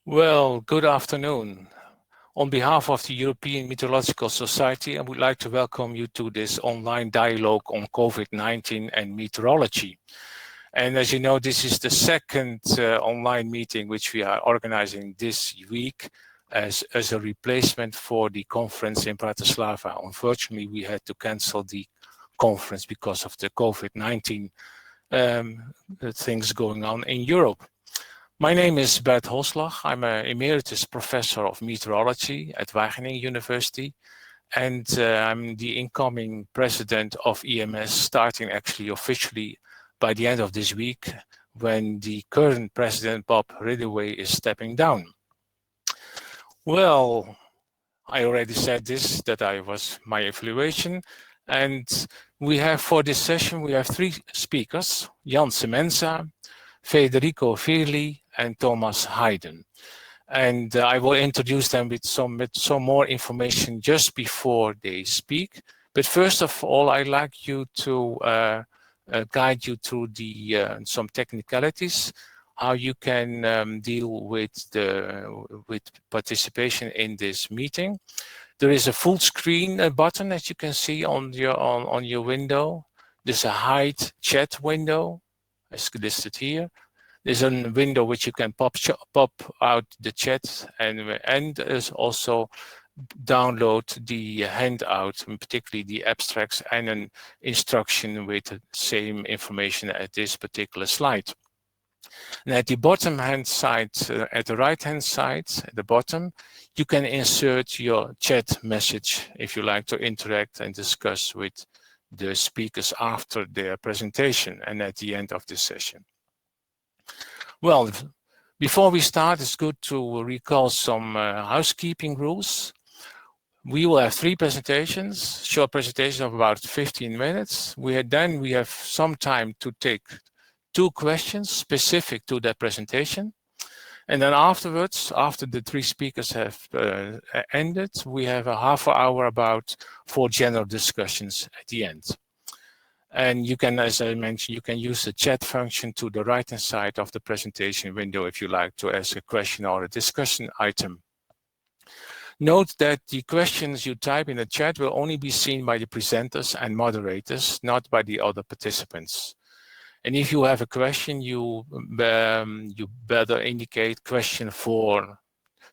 Well, good afternoon. On behalf of the European Meteorological Society, I would like to welcome you to this online dialogue on COVID-19 and meteorology. And as you know, this is the second online meeting which we are organizing this week as a replacement for the conference in Bratislava. Unfortunately, we had to cancel the conference because of the COVID-19 things going on in Europe. My name is Bert Holslag. I'm an emeritus professor of meteorology at Wageningen University, and I'm the incoming president of EMS, starting actually officially by the end of this week, when the current president, Bob Ridgway, is stepping down. Well, I already said this, that I was my evaluation, and we have for this session, we have three speakers, Jan Semenza, Federico Fierli, and Thomas Hayden. And I will introduce them with some more information just before they speak. But first of all, I'd like you to guide you through the some technicalities, how you can deal with participation in this meeting. There is a full screen button, as you can see on your window. There's a hide chat window, as listed here. There's a window which you can pop out the chat, and there's also download the handout, particularly the abstracts and an instruction with the same information at this particular slide. And at the bottom hand side, at the right hand side, at the bottom, you can insert your chat message if you like to interact and discuss with the speakers after their presentation and at the end of the session. Well, before we start, it's good to recall some housekeeping rules. We will have three presentations, short presentations of about 15 minutes. Then we have some time to take two questions specific to that presentation. And then afterwards, after the three speakers have ended, we have a half hour for general discussions at the end. And you can, as I mentioned, you can use the chat function to the right-hand side of the presentation window if you like to ask a question or a discussion item. Note that the questions you type in the chat will only be seen by the presenters and moderators, not by the other participants. And if you have a question, you better indicate question for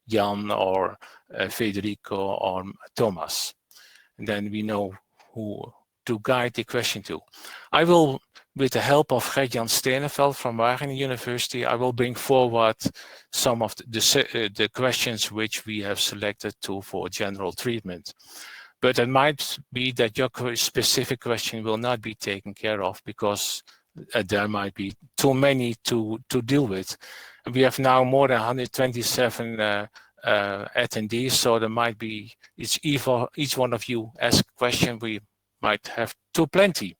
Jan or Federico or Thomas. And then we know who to guide the question to. I will, with the help of Gert-Jan Steneveld from Wageningen University, I will bring forward some of the questions which we have selected for general treatment. But it might be that your specific question will not be taken care of because there might be too many to deal with. And we have now more than 127 attendees, so there might be, each one of you ask a question, we might have too plenty.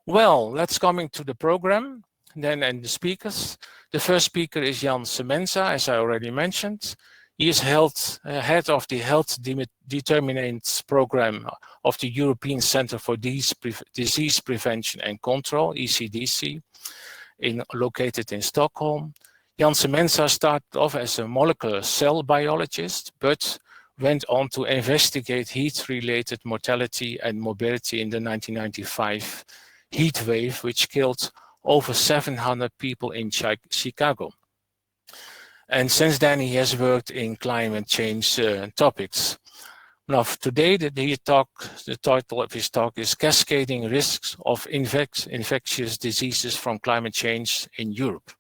Well, let's come into the program then and the speakers. The first speaker is Jan Semenza, as I already mentioned. He is head of the Health Determinants program of the European Center for Disease Prevention and Control, ECDC, located in Stockholm. Jan Semenza started off as a molecular cell biologist, but went on to investigate heat-related mortality and morbidity in the 1995 heat wave, which killed over 700 people in Chicago. And since then, he has worked in climate change topics. Now, today, the title of his talk is Cascading Risks of Infectious Diseases from Climate Change in Europe.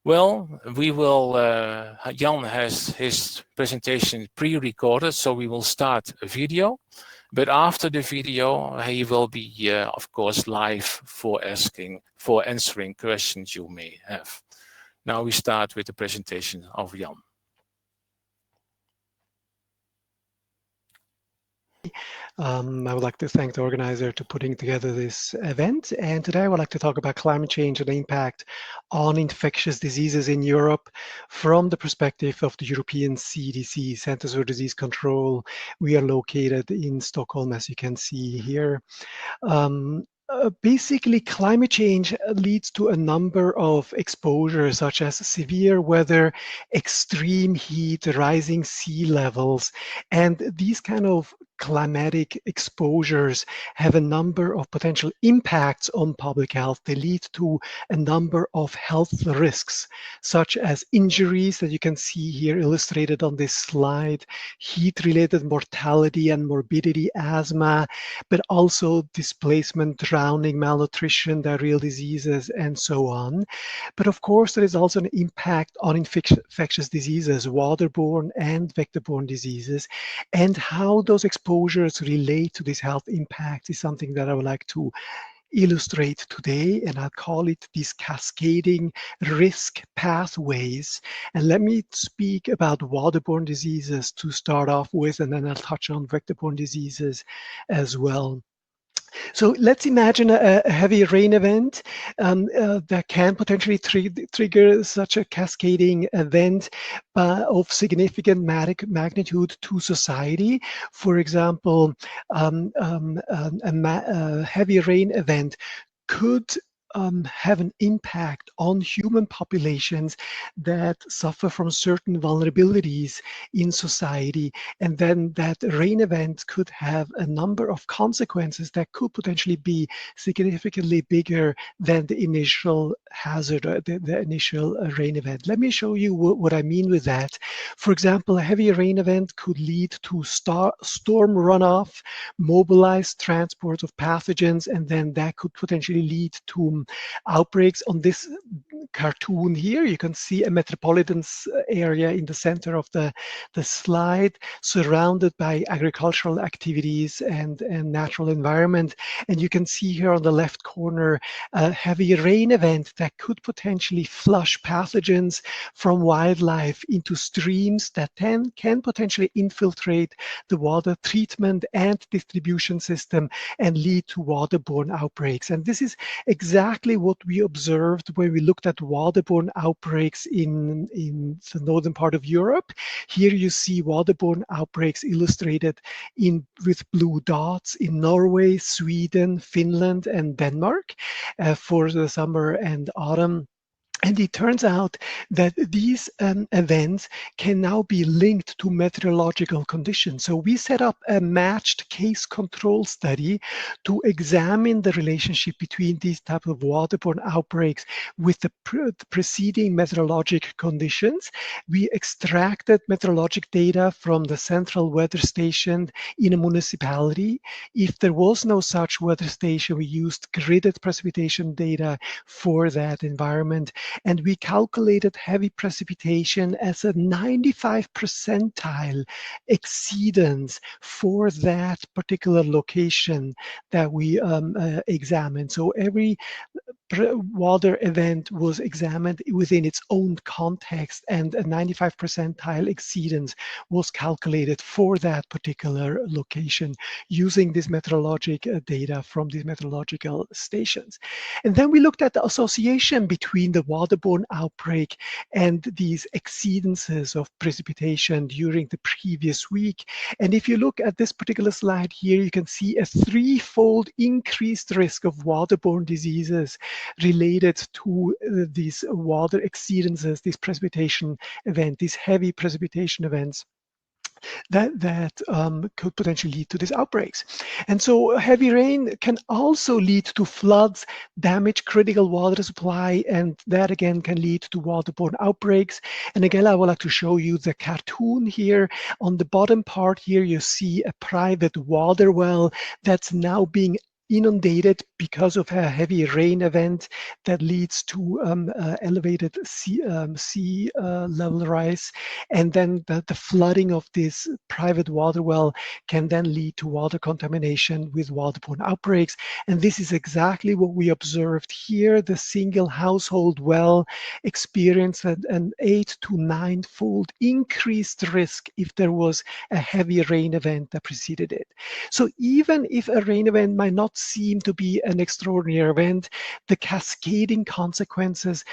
Well, we will, Jan has his presentation pre-recorded, so we will start a video. But after the video, he will be, of course, live for answering questions you may have. Now we start with the presentation of Jan. I would like to thank the organizer for putting together this event. And today I would like to talk about climate change and the impact on infectious diseases in Europe from the perspective of the European CDC, Centers for Disease Control. We are located in Stockholm, as you can see here. Basically, climate change leads to a number of exposures, such as severe weather, extreme heat, rising sea levels, and these kind of climatic exposures have a number of potential impacts on public health. They lead to a number of health risks, such as injuries that you can see here illustrated on this slide, heat-related mortality and morbidity, asthma, but also displacement, drowning, malnutrition, diarrheal diseases, and so on. But of course, there is also an impact on infectious diseases, waterborne and vector-borne diseases, and how those exposures relate to this health impact is something that I would like to illustrate today, and I'll call it these cascading risk pathways. And let me speak about waterborne diseases to start off with, and then I'll touch on vector-borne diseases as well. So let's imagine a heavy rain event that can potentially trigger such a cascading event of significant magnitude to society. For example, a heavy rain event could have an impact on human populations that suffer from certain vulnerabilities in society. And then that rain event could have a number of consequences that could potentially be significantly bigger than the initial hazard, the initial rain event. Let me show you what I mean with that. For example, a heavy rain event could lead to storm runoff, mobilized transport of pathogens, and then that could potentially lead to outbreaks. On this cartoon here, you can see a metropolitan area in the center of the slide, surrounded by agricultural activities and natural environment. And you can see here on the left corner a heavy rain event that could potentially flush pathogens from wildlife into streams that then can potentially infiltrate the water treatment and distribution system and lead to waterborne outbreaks. And this is exactly what we observed when we looked at waterborne outbreaks in the northern part of Europe. Here you see waterborne outbreaks illustrated with blue dots in Norway, Sweden, Finland, and Denmark for the summer and autumn. And it turns out that these events can now be linked to meteorological conditions. So we set up a matched case control study to examine the relationship between these type of waterborne outbreaks with the preceding meteorologic conditions. We extracted meteorologic data from the central weather station in a municipality. If there was no such weather station, we used gridded precipitation data for that environment. And we calculated heavy precipitation as a 95 percentile exceedance for that particular location that we examined. So every water event was examined within its own context, and a 95 percentile exceedance was calculated for that particular location using this meteorologic data from these meteorological stations. And then we looked at the association between the waterborne outbreak and these exceedances of precipitation during the previous week. And if you look at this particular slide here, you can see a threefold increased risk of waterborne diseases related to these water exceedances, this precipitation event, these heavy precipitation events that could potentially lead to these outbreaks. And so heavy rain can also lead to floods, damage critical water supply, and that again can lead to waterborne outbreaks. And again, I would like to show you the cartoon here. On the bottom part here, you see a private water well that's now being inundated because of a heavy rain event that leads to elevated sea level rise. And then the flooding of this private water well can then lead to water contamination with waterborne outbreaks. And this is exactly what we observed here. The single household well experienced an 8 to 9-fold increased risk if there was a heavy rain event that preceded it. So even if a rain event might not seem to be an extraordinary event, the cascading consequences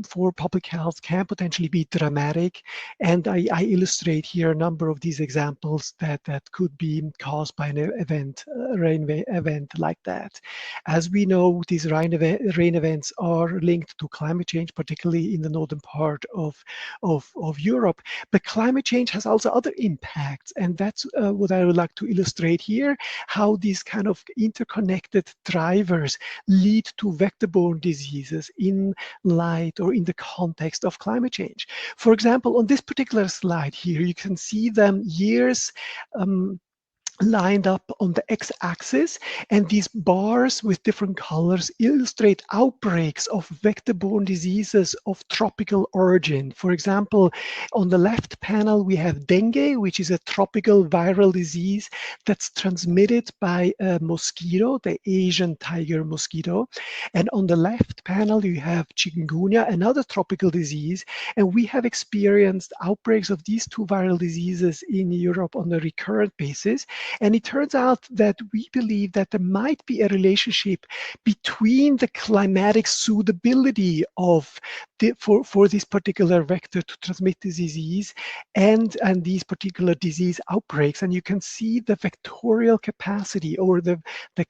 for public health can potentially be dramatic. And I illustrate here a number of these examples that could be caused by an event, rain event like that. As we know, these rain events are linked to climate change, particularly in the northern part of Europe. But climate change has also other impacts, and that's what I would like to illustrate here, how these kind of interconnected drivers lead to vector-borne diseases in light or in the context of climate change. For example, on this particular slide here, you can see them years lined up on the x-axis, and these bars with different colors illustrate outbreaks of vector-borne diseases of tropical origin. For example, on the left panel we have dengue, which is a tropical viral disease that's transmitted by a mosquito, the Asian tiger mosquito. And on the left panel you have chikungunya, another tropical disease, and we have experienced outbreaks of these two viral diseases in Europe on a recurrent basis. And it turns out that we believe that there might be a relationship between the climatic suitability of for this particular vector to transmit the disease and these particular disease outbreaks. And you can see the vectorial capacity or the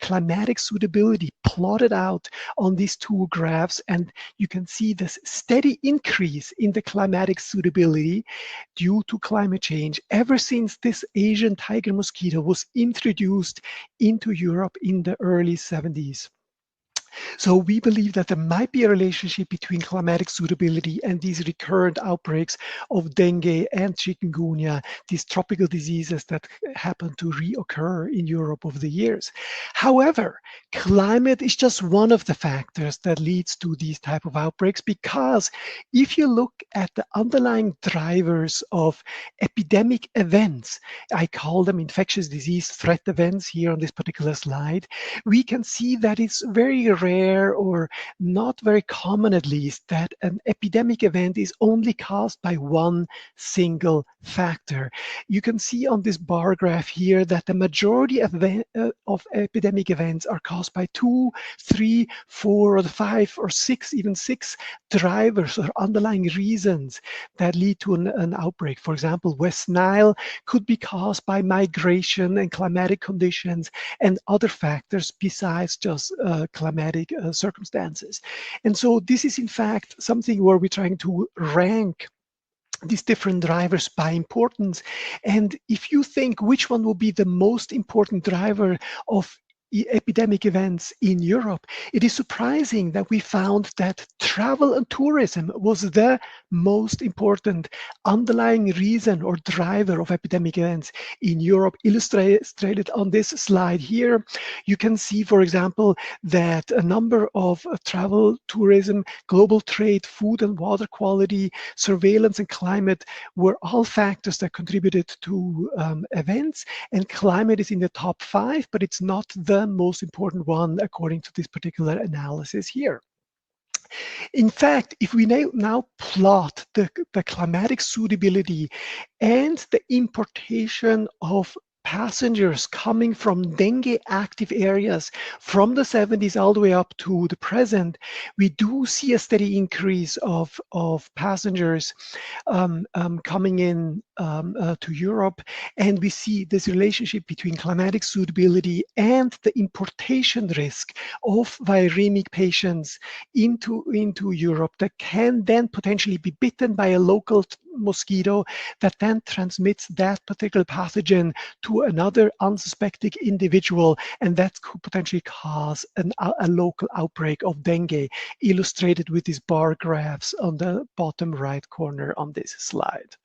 climatic suitability plotted out on these two graphs. And you can see this steady increase in the climatic suitability due to climate change ever since this Asian tiger mosquito was introduced into Europe in the early 70s. So we believe that there might be a relationship between climatic suitability and these recurrent outbreaks of dengue and chikungunya, these tropical diseases that happen to reoccur in Europe over the years. However, climate is just one of the factors that leads to these type of outbreaks, because if you look at the underlying drivers of epidemic events, I call them infectious disease threat events here on this particular slide, we can see that it's very rare, or not very common at least, that an epidemic event is only caused by one single factor. You can see on this bar graph here that the majority of epidemic events are caused by 2, 3, 4, or 5, or 6, even 6 drivers or underlying reasons that lead to an outbreak. For example, West Nile could be caused by migration and climatic conditions and other factors besides just climatic circumstances. And so this is in fact something where we're trying to rank these different drivers by importance. And if you think which one will be the most important driver of epidemic events in Europe, it is surprising that we found that travel and tourism was the most important underlying reason or driver of epidemic events in Europe, illustrated on this slide here. You can see, for example, that a number of travel, tourism, global trade, food and water quality, surveillance and climate were all factors that contributed to events, and climate is in the top 5, but it's not the most important one according to this particular analysis here. In fact, if we now plot the climatic suitability and the importation of passengers coming from dengue active areas from the 70s all the way up to the present, we do see a steady increase of passengers coming in to Europe, and we see this relationship between climatic suitability and the importation risk of viremic patients into Europe that can then potentially be bitten by a local mosquito that then transmits that particular pathogen to another unsuspecting individual, and that could potentially cause a local outbreak of dengue, illustrated with these bar graphs on the bottom right corner on this slide.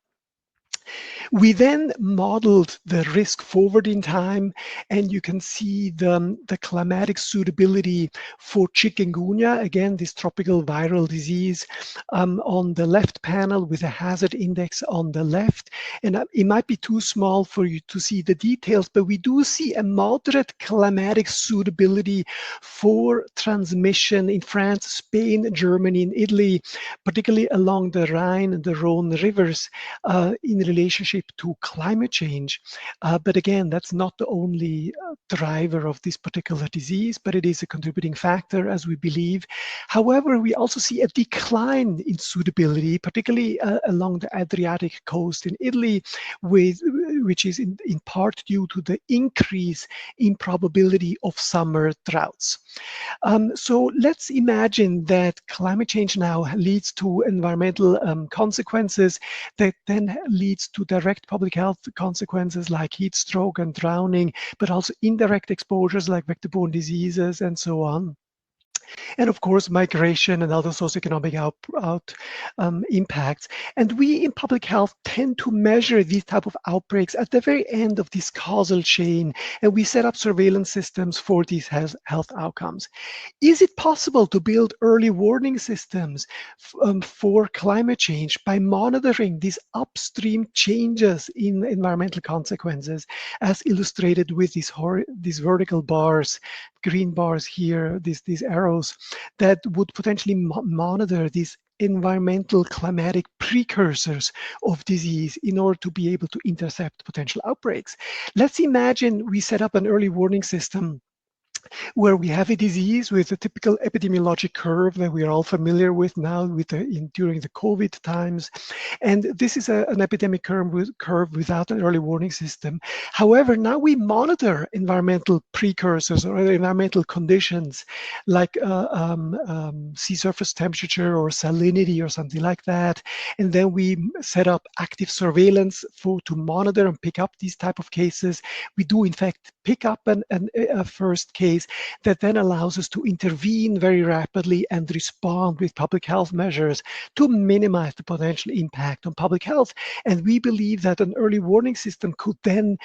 We then modeled the risk forward in time, and you can see the climatic suitability for chikungunya, again, this tropical viral disease, on the left panel with a hazard index on the left. And it might be too small for you to see the details, but we do see a moderate climatic suitability for transmission in France, Spain, Germany, and Italy, particularly along the Rhine and the Rhone rivers, in relation relationship to climate change. But again, that's not the only driver of this particular disease, but it is a contributing factor, as we believe. However, we also see a decline in suitability, particularly along the Adriatic coast in Italy, which is in part due to the increase in probability of summer droughts. So let's imagine that climate change now leads to environmental consequences that then leads to direct public health consequences like heat stroke and drowning, but also indirect exposures like vector-borne diseases and so on. And of course, migration and other socioeconomic impacts. And we in public health tend to measure these type of outbreaks at the very end of this causal chain, and we set up surveillance systems for these health outcomes. Is it possible to build early warning systems for climate change by monitoring these upstream changes in environmental consequences, as illustrated with these vertical bars, green bars here, these arrows, that would potentially monitor these environmental climatic precursors of disease in order to be able to intercept potential outbreaks? Let's imagine we set up an early warning system where we have a disease with a typical epidemiologic curve that we are all familiar with now during the COVID times. And this is an epidemic curve without an early warning system. However, now we monitor environmental precursors or environmental conditions like sea surface temperature or salinity or something like that. And then we set up active surveillance to monitor and pick up these type of cases. We do, in fact, pick up a first case that then allows us to intervene very rapidly and respond with public health measures to minimize the potential impact on public health. And we believe that an early warning system could then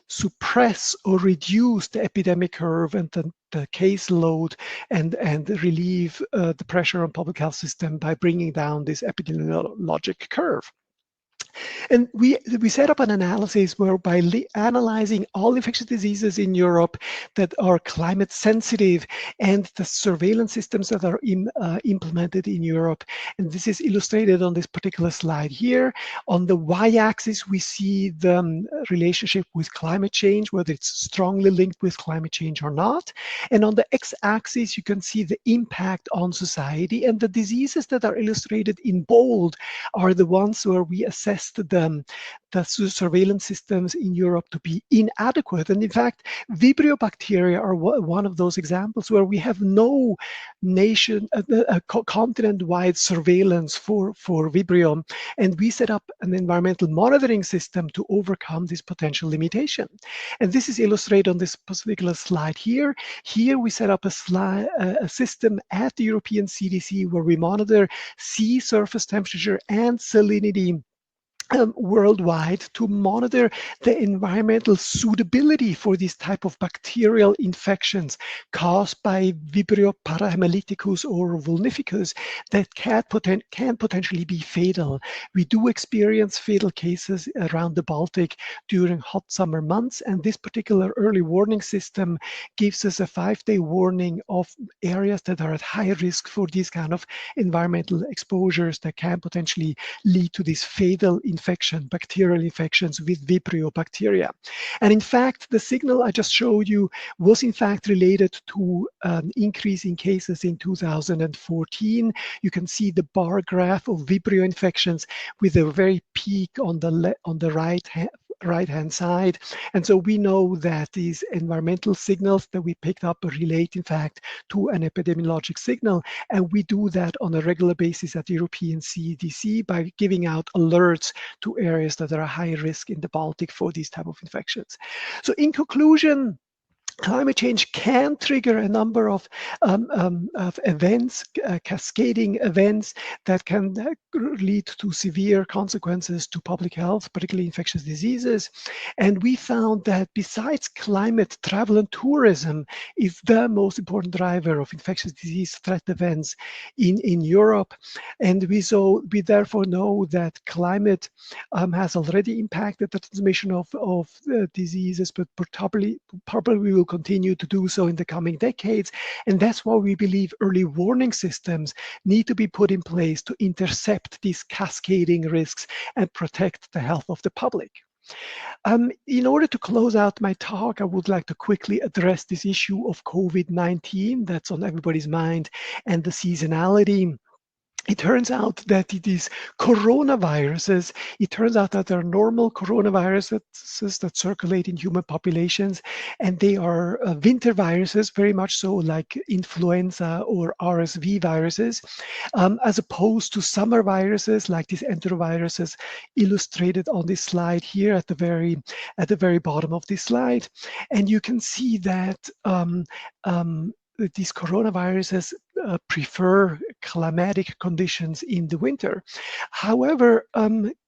suppress or reduce the epidemic curve and the case load and relieve the pressure on public health system by bringing down this epidemiologic curve. And we set up an analysis whereby analyzing all infectious diseases in Europe that are climate sensitive and the surveillance systems that are implemented in Europe. And this is illustrated on this particular slide here. On the y-axis, we see the relationship with climate change, whether it's strongly linked with climate change or not. And on the x-axis, you can see the impact on society. And the diseases that are illustrated in bold are the ones where we assessed the surveillance systems in Europe to be inadequate. And in fact, Vibrio bacteria are one of those examples where we have no continent-wide surveillance for Vibrio. And we set up an environmental monitoring system to overcome this potential limitation. And this is illustrated on this particular slide here. Here we set up a system at the European CDC where we monitor sea surface temperature and salinity worldwide to monitor the environmental suitability for these type of bacterial infections caused by Vibrio parahemolyticus or vulnificus that can potentially be fatal. We do experience fatal cases around the Baltic during hot summer months, and this particular early warning system gives us a 5-day warning of areas that are at high risk for these kind of environmental exposures that can potentially lead to this fatal bacterial infections with Vibrio bacteria. And in fact, the signal I just showed you was in fact related to an increase in cases in 2014. You can see the bar graph of Vibrio infections with a very peak on the right-hand side. And so we know that these environmental signals that we picked up relate, in fact, to an epidemiologic signal. And we do that on a regular basis at the European CDC by giving out alerts to areas that are high risk in the Baltic for these type of infections. So in conclusion, climate change can trigger a number of events, cascading events that can lead to severe consequences to public health, particularly infectious diseases. And we found that besides climate, travel and tourism is the most important driver of infectious disease threat events in Europe. And we therefore know that climate has already impacted the transmission of diseases, but probably will will continue to do so in the coming decades. And that's why we believe early warning systems need to be put in place to intercept these cascading risks and protect the health of the public. In order to close out my talk, I would like to quickly address this issue of COVID-19 that's on everybody's mind and the seasonality. It turns out that it is coronaviruses. It turns out that there are normal coronaviruses that circulate in human populations, and they are winter viruses, very much so like influenza or RSV viruses, as opposed to summer viruses like these enteroviruses illustrated on this slide here at the very bottom of this slide. And you can see that these coronaviruses prefer climatic conditions in the winter. However,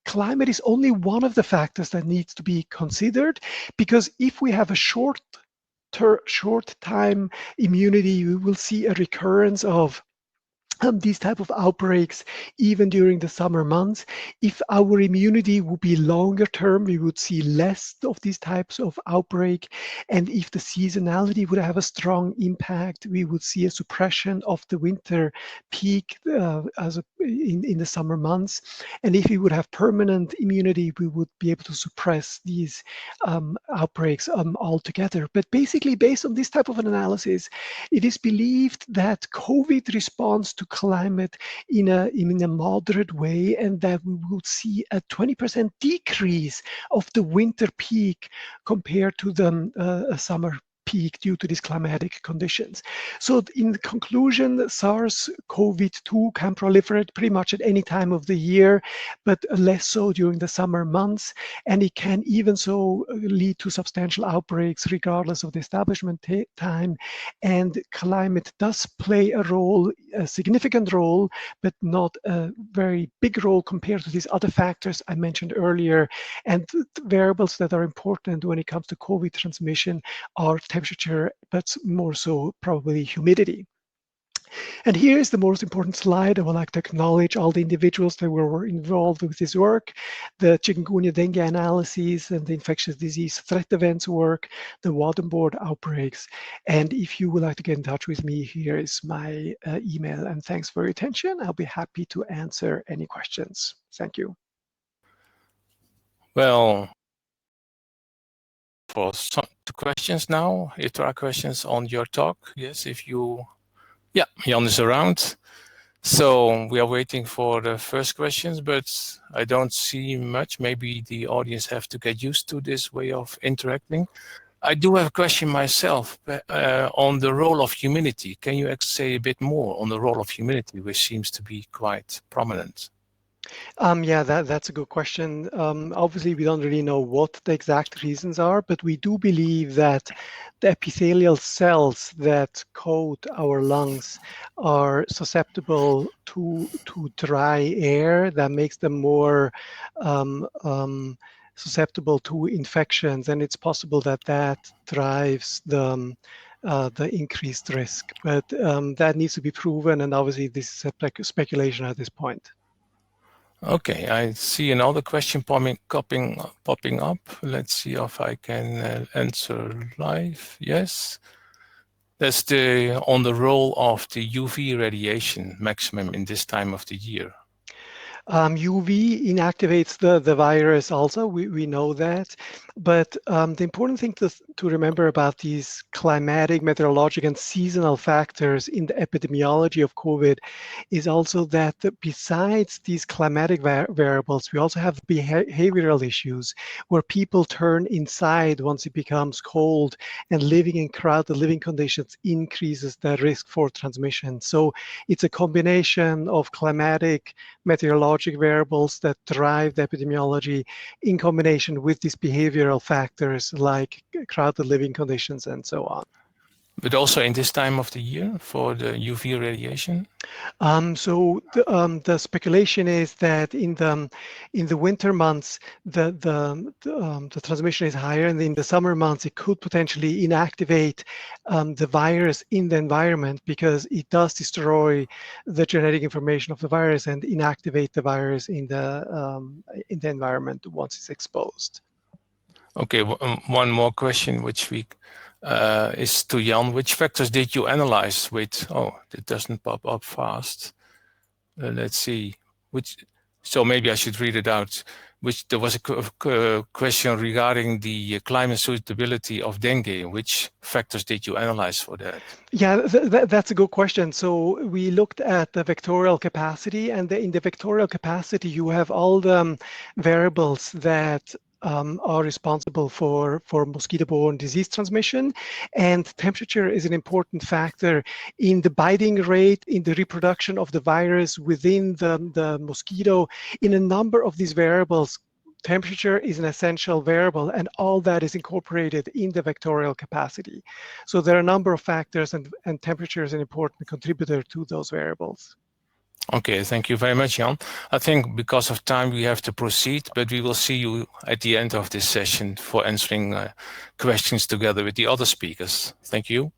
climate is only one of the factors that needs to be considered, because if we have a short time immunity, we will see a recurrence of these type of outbreaks even during the summer months. If our immunity would be longer term, we would see less of these types of outbreak. And if the seasonality would have a strong impact, we would see a suppression of the winter peak in the summer months. And if we would have permanent immunity, we would be able to suppress these outbreaks altogether. But basically, based on this type of an analysis, it is believed that COVID responds to climate in a moderate way, and that we would see a 20% decrease of the winter peak compared to the summer peak due to these climatic conditions. So in conclusion, SARS-CoV-2 can proliferate pretty much at any time of the year, but less so during the summer months. And it can even so lead to substantial outbreaks regardless of the establishment time. And climate does play a role, a significant role, but not a very big role compared to these other factors I mentioned earlier. And the variables that are important when it comes to COVID transmission are temperature, but more so probably humidity. And here is the most important slide. I would like to acknowledge all the individuals that were involved with this work, the chikungunya dengue analyses and the infectious disease threat events work, the waterborne outbreaks. And if you would like to get in touch with me, here is my email. And thanks for your attention. I'll be happy to answer any questions. Thank you. Well, for some questions now, if there are questions on your talk, yes, if you, yeah, Jan is around. So we are waiting for the first questions, but I don't see much. Maybe the audience have to get used to this way of interacting. I do have a question myself on the role of humidity. Can you say a bit more on the role of humidity, which seems to be quite prominent? Yeah, that's a good question. Obviously, we don't really know what the exact reasons are, but we do believe that the epithelial cells that coat our lungs are susceptible to dry air that makes them more susceptible to infections, and it's possible that that drives the increased risk. But that needs to be proven, and obviously this is a speculation at this point. Okay, I see another question popping up. Let's see if I can answer live. Yes. That's on the role of the UV radiation maximum in this time of the year. UV inactivates the virus also, we know that. But the important thing to remember about these climatic, meteorologic, and seasonal factors in the epidemiology of COVID is also that besides these climatic variables, we also have behavioral issues where people turn inside once it becomes cold, and living in crowded living conditions increases the risk for transmission. So it's a combination of climatic, meteorologic variables that drive the epidemiology in combination with these behavioral factors like crowded living conditions and so on. But also in this time of the year for the UV radiation? So the speculation is that in the winter months the transmission is higher, and in the summer months it could potentially inactivate the virus in the environment, because it does destroy the genetic information of the virus and inactivate the virus in the environment once it's exposed. Okay, one more question, which we is to Jan. Which factors did you analyze with? Oh, it doesn't pop up fast. Let's see. So maybe I should read it out. There was a question regarding the climate suitability of dengue. Which factors did you analyze for that? Yeah, that's a good question. So we looked at the vectorial capacity, and in the vectorial capacity, you have all the variables that are responsible for mosquito-borne disease transmission, and temperature is an important factor in the biting rate, in the reproduction of the virus within the mosquito. In a number of these variables, temperature is an essential variable, and all that is incorporated in the vectorial capacity. So there are a number of factors, and temperature is an important contributor to those variables. Okay, thank you very much, Jan. I think because of time we have to proceed, but we will see you at the end of this session for answering questions together with the other speakers. Thank you.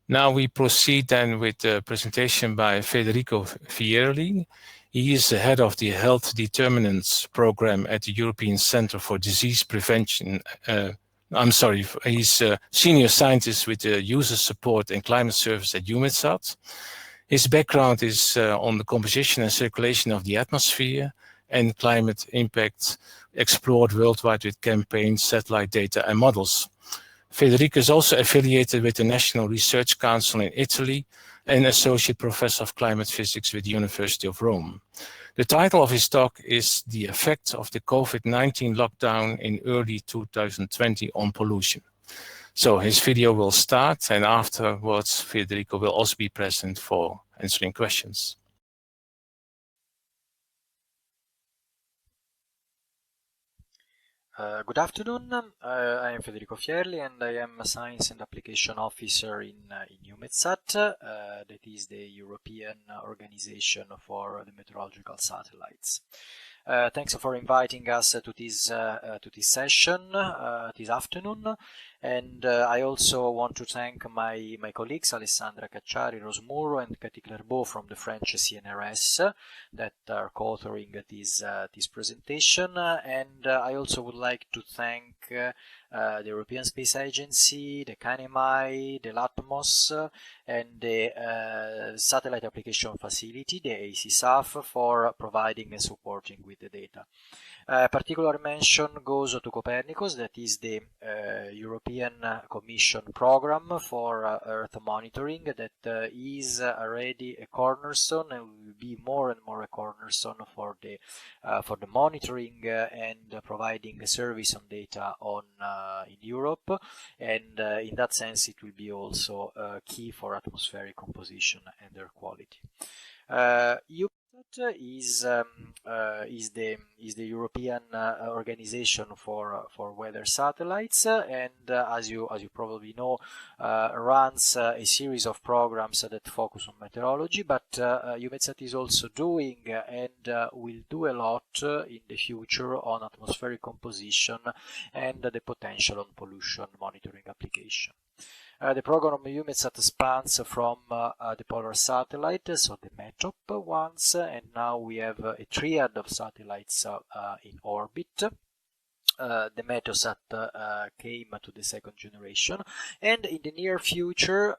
Now we proceed then with the presentation by Federico Fierli. He is the head of the Health Determinants program at the European Centre for Disease Prevention. He's a senior scientist with the User Support and Climate Service at EUMETSAT. His background is on the composition and circulation of the atmosphere and climate impacts explored worldwide with campaigns, satellite data, and models. Federico is also affiliated with the National Research Council in Italy and Associate Professor of Climate Physics with the University of Rome. The title of his talk is The Effect of the COVID-19 Lockdown in Early 2020 on Pollution. So his video will start, and afterwards Federico will also be present for answering questions. Good afternoon. I am Federico Fierli, and I am a Science and Application Officer in EUMETSAT, that is the European Organization for the Meteorological Satellites. Thanks for inviting us to this session this afternoon, and I also want to thank my colleagues Alessandra Cacciari, Rose Muro, and Cathy Clerbeau from the French CNRS that are co-authoring this presentation, and I also would like to thank the European Space Agency, the CANEMAI, the LATMOS, and the Satellite Application Facility, the ACSAF, for providing and supporting with the data. Particular mention goes to Copernicus, that is the European Commission program for Earth monitoring, that is already a cornerstone and will be more and more a cornerstone for the monitoring and providing a service on data on in Europe, and in that sense it will be also key for atmospheric composition and air quality. EUMETSAT is the European organization for weather satellites, and as you probably know, runs a series of programs that focus on meteorology. But EUMETSAT is also doing and will do a lot in the future on atmospheric composition and the potential on pollution monitoring application. The program of EUMETSAT spans from the polar satellite, so the METOP ones, and now we have a triad of satellites in orbit. The Meteosat came to the second generation, and in the near future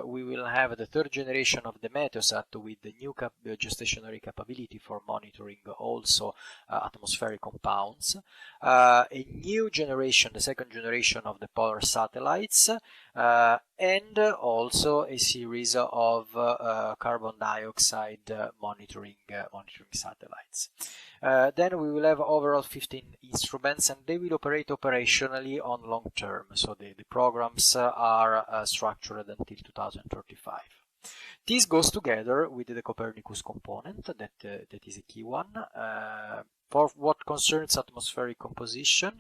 we will have the third generation of the Meteosat with the new geostationary capability for monitoring also atmospheric compounds, a new generation, the second generation of the polar satellites, and also a series of carbon dioxide monitoring satellites. Then we will have overall 15 instruments, and they will operate operationally on long term. So the programs are structured until 2035. This goes together with the Copernicus component, that is a key one. For what concerns atmospheric composition,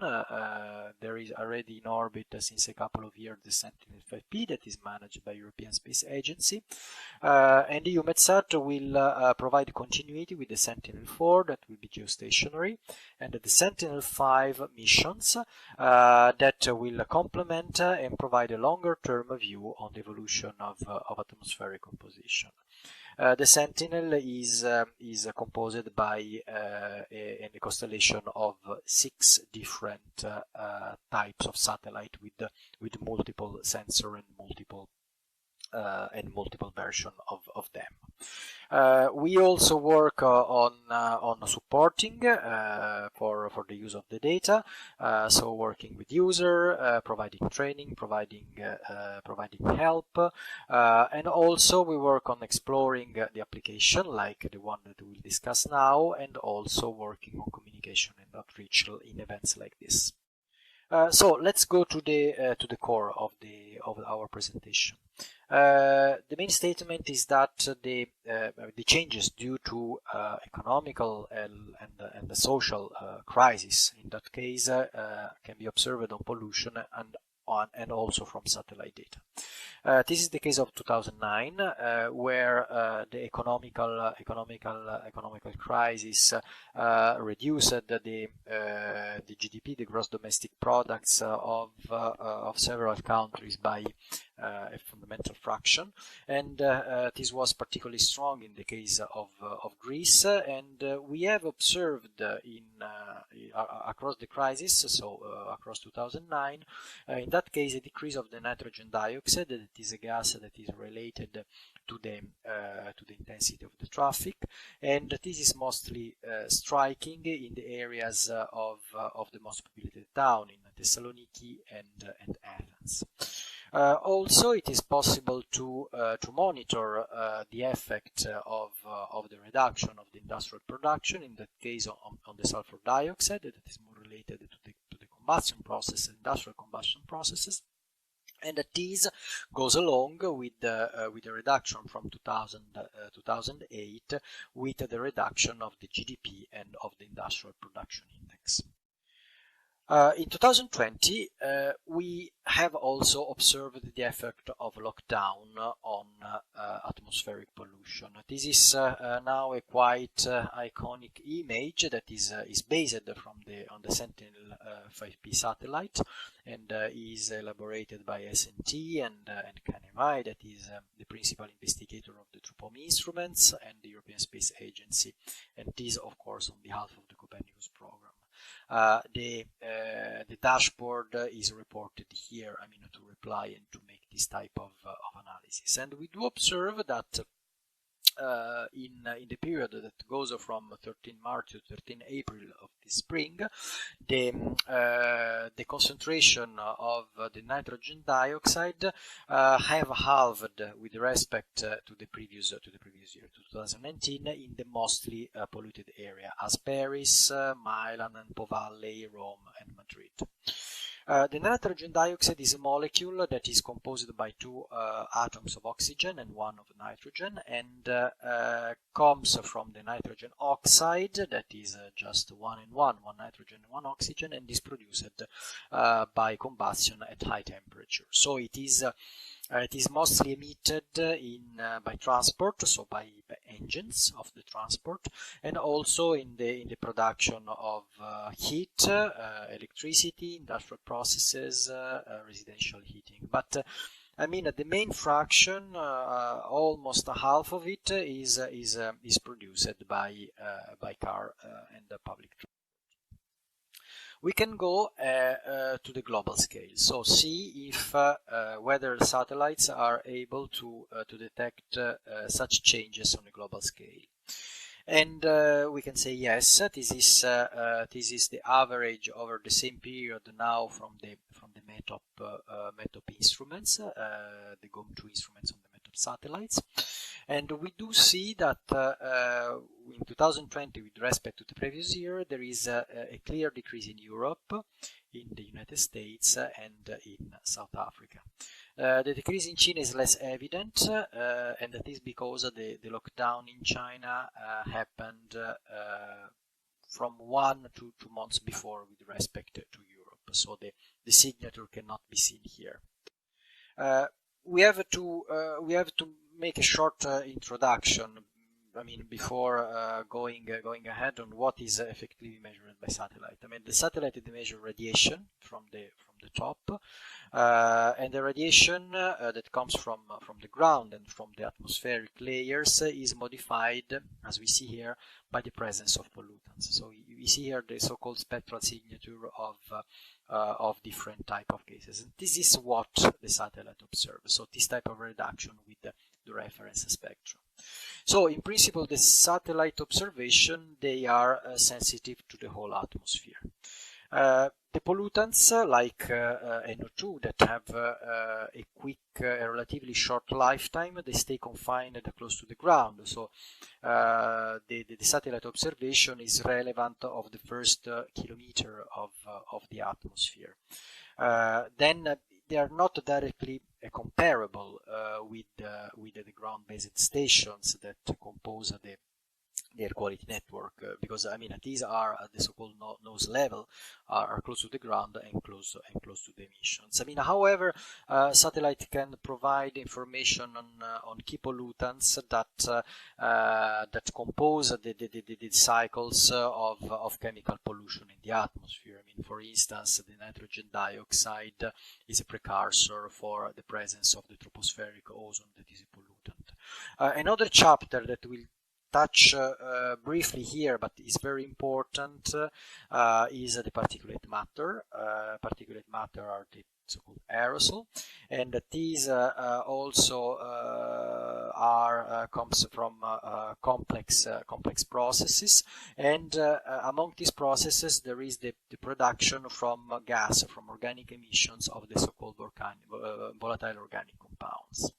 there is already in orbit since a couple of years the Sentinel-5P that is managed by European Space Agency, and the EUMETSAT will provide continuity with the Sentinel-4 that will be geostationary, and the Sentinel-5 missions that will complement and provide a longer-term view on the evolution of atmospheric composition. The Sentinel is composed by a constellation of 6 different types of satellite with multiple sensor and multiple version of them. We also work on supporting for the use of the data, so working with user, providing training, providing help, and also we work on exploring the application like the one that we'll discuss now, and also working on communication and outreach in events like this. So let's go to the core of our presentation. The main statement is that the changes due to economical and the social crisis, in that case, can be observed on pollution and also from satellite data. This is the case of 2009, where the economical crisis reduced the GDP, the gross domestic products of several countries by a fundamental fraction, and this was particularly strong in the case of Greece, and we have observed across the crisis, so across 2009, in that case a decrease of the nitrogen dioxide, that is a gas that is related to the intensity of the traffic, and this is mostly striking in the areas of the most populated town, in Thessaloniki and Athens. Also, it is possible to monitor the effect of the reduction of the industrial production, in that case on the sulfur dioxide, that is more related to the combustion process, industrial combustion processes, and that this goes along with the reduction from 2008 with the reduction of the GDP and of the industrial production index. In 2020, we have also observed the effect of lockdown on atmospheric pollution. This is now a quite iconic image that is based on the Sentinel-5P satellite, and is elaborated by S&T and Kanemae, that is the principal investigator of the TRUPOM instruments and the European Space Agency, and this, of course, on behalf of the Copernicus program. The dashboard is reported here, to reply and to make this type of analysis. And we do observe that in the period that goes from 13 March to 13 April of this spring, the concentration of the nitrogen dioxide have halved with respect to the previous year, 2019, in the mostly polluted area as Paris, Milan, and Po Valley, Rome, and Madrid. The nitrogen dioxide is a molecule that is composed by 2 atoms of oxygen and 1 of nitrogen, and comes from the nitrogen oxide, that is just 1 and 1 nitrogen and 1 oxygen, and is produced by combustion at high temperature. So it is mostly emitted by transport, so by engines of the transport, and also in the production of heat, electricity, industrial processes, residential heating. But the main fraction, almost half of it, is produced by car and public transport. We can go to the global scale, so see if whether satellites are able to detect such changes on a global scale. And we can say yes, this is the average over the same period now from the METOP instruments, the GOM2 instruments on the METOP satellites. And we do see that in 2020, with respect to the previous year, there is a clear decrease in Europe, in the United States, and in South Africa. The decrease in China is less evident, and that is because the lockdown in China happened from 1 to 2 months before with respect to Europe, so the signature cannot be seen here. We have to make a short introduction I mean, before going ahead on what is effectively measured by satellite. I mean, the satellite measures radiation from the top, and the radiation that comes from the ground and from the atmospheric layers is modified, as we see here, by the presence of pollutants. So we see here the so-called spectral signature of different type of gases. And this is what the satellite observes. So this type of reduction with the reference spectrum. So in principle, the satellite observation, they are sensitive to the whole atmosphere. The pollutants like NO2 that have a quick, relatively short lifetime, they stay confined close to the ground. So the satellite observation is relevant of the first kilometer of the atmosphere. Then they are not directly comparable with the ground-based stations that compose the air quality network, because I mean these are at the so-called nose level, are close to the ground and close to the emissions. I mean, however, satellite can provide information on key pollutants that compose the cycles of chemical pollution in the atmosphere. I mean, for instance, the nitrogen dioxide is a precursor for the presence of the tropospheric ozone that is a pollutant. Another chapter that will touch briefly here, but is very important, is the particulate matter. Particulate matter are the so-called aerosol, and these also comes from complex processes, and among these processes there is the production from gas, from organic emissions of the so-called volatile organic compounds.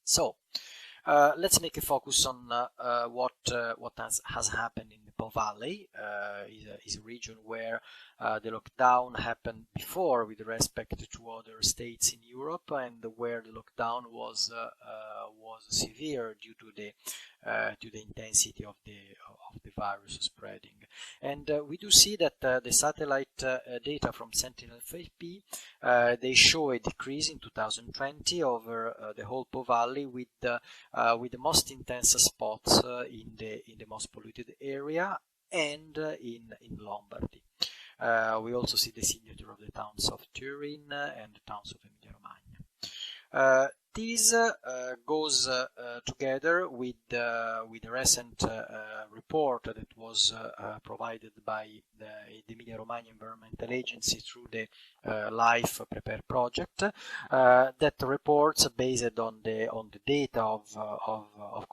So let's make a focus on what has happened in the Po Valley. Is a region where the lockdown happened before with respect to other states in Europe, and where the lockdown was severe due to the intensity of the virus spreading. And we do see that the satellite data from Sentinel-FP, they show a decrease in 2020 over the whole Po Valley, with the most intense spots in the most polluted area and in Lombardy. We also see the signature of the towns of Turin and the towns of Emilia-Romagna. This goes together with a recent report that was provided by the Emilia-Romagna Environmental Agency through the Life Prepare project, that reports based on the data of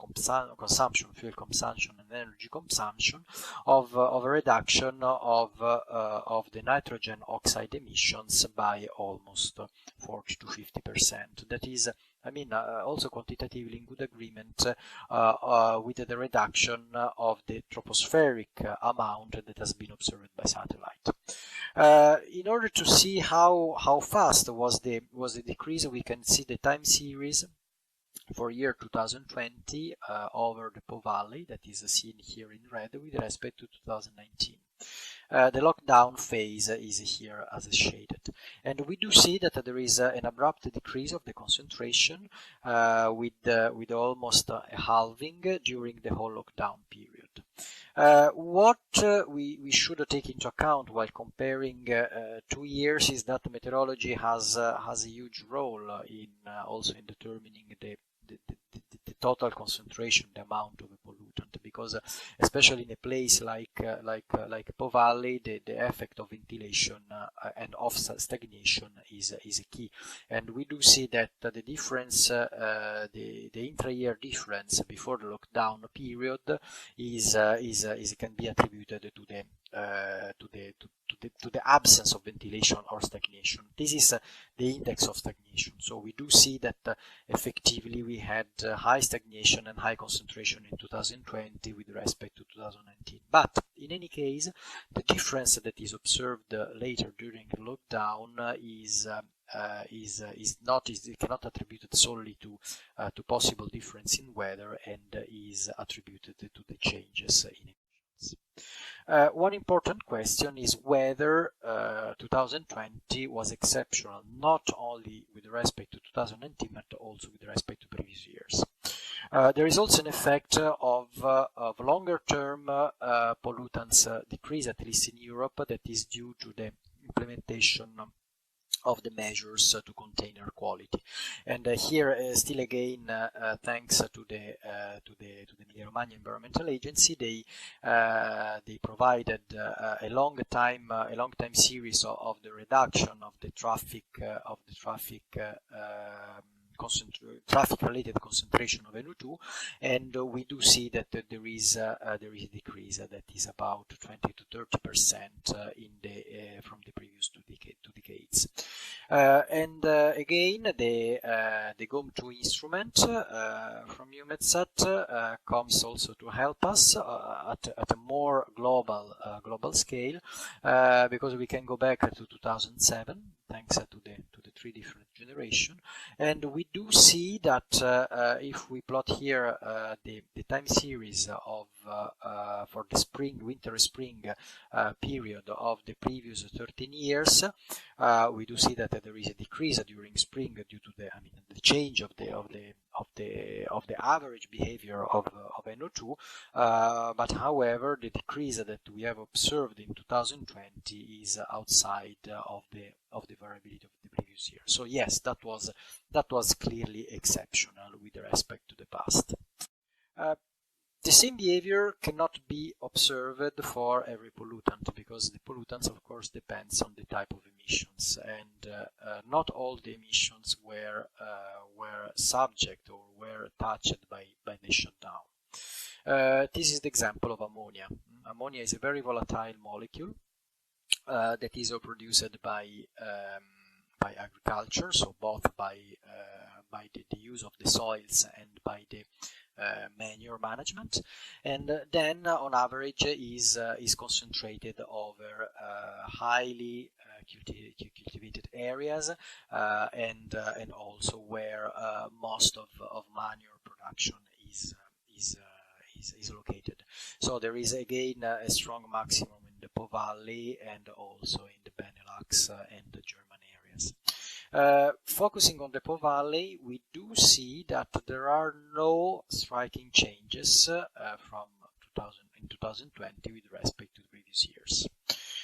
consumption, fuel consumption, and energy consumption, of a reduction of the nitrogen oxide emissions by almost 40 to 50%. That is, I mean, also quantitatively in good agreement with the reduction of the tropospheric amount that has been observed by satellite. In order to see how fast was the decrease, we can see the time series for year 2020 over the Po Valley, that is seen here in red, with respect to 2019. The lockdown phase is here as shaded, and we do see that there is an abrupt decrease of the concentration with almost a halving during the whole lockdown period. What we should take into account while comparing 2 years is that meteorology has a huge role in also in determining the total concentration, the amount of a pollutant, because especially in a place like Po Valley, the effect of ventilation and of stagnation is a key, and we do see that the difference, the intra-year difference before the lockdown period can be attributed to the absence of ventilation or stagnation. This is the index of stagnation. So we do see that effectively we had high stagnation and high concentration in 2020 with respect to 2019. But in any case, the difference that is observed later during the lockdown cannot attributed solely to possible difference in weather, and is attributed to the changes in emissions. One important question is whether 2020 was exceptional, not only with respect to 2019, but also with respect to previous years. There is also an effect of longer-term pollutants decrease, at least in Europe, that is due to the implementation of the measures to contain air quality. And here, still again, thanks to the Emilia-Romagna Environmental Agency, they provided a long time series of the reduction of the traffic-related concentration of NO2, and we do see that there is a decrease that is about 20 to 30% from the previous two decades. Again, the GOM2 instrument from EUMETSAT comes also to help us at a more global scale, because we can go back to 2007 thanks to the three different generations, and we do see that if we plot here the time series of for the winter-spring period of the previous 13 years, we do see that there is a decrease during spring due to the change of the average behavior of NO2, but however the decrease that we have observed in 2020 is outside of the variability of the previous year. So yes, that was clearly exceptional with respect to the past. The same behavior cannot be observed for every pollutant, because the pollutants, of course, depends on the type of emissions, and not all the emissions were subject or were touched by the shutdown. This is the example of ammonia. Ammonia is a very volatile molecule that is produced by agriculture, so both by the use of the soils and by the manure management, and then on average is concentrated over highly cultivated areas, and also where most of manure production is located. So there is again a strong maximum in the Po Valley and also in the Benelux and the German areas. Focusing on the Po Valley, we do see that there are no striking changes from 2020 with respect to the previous years.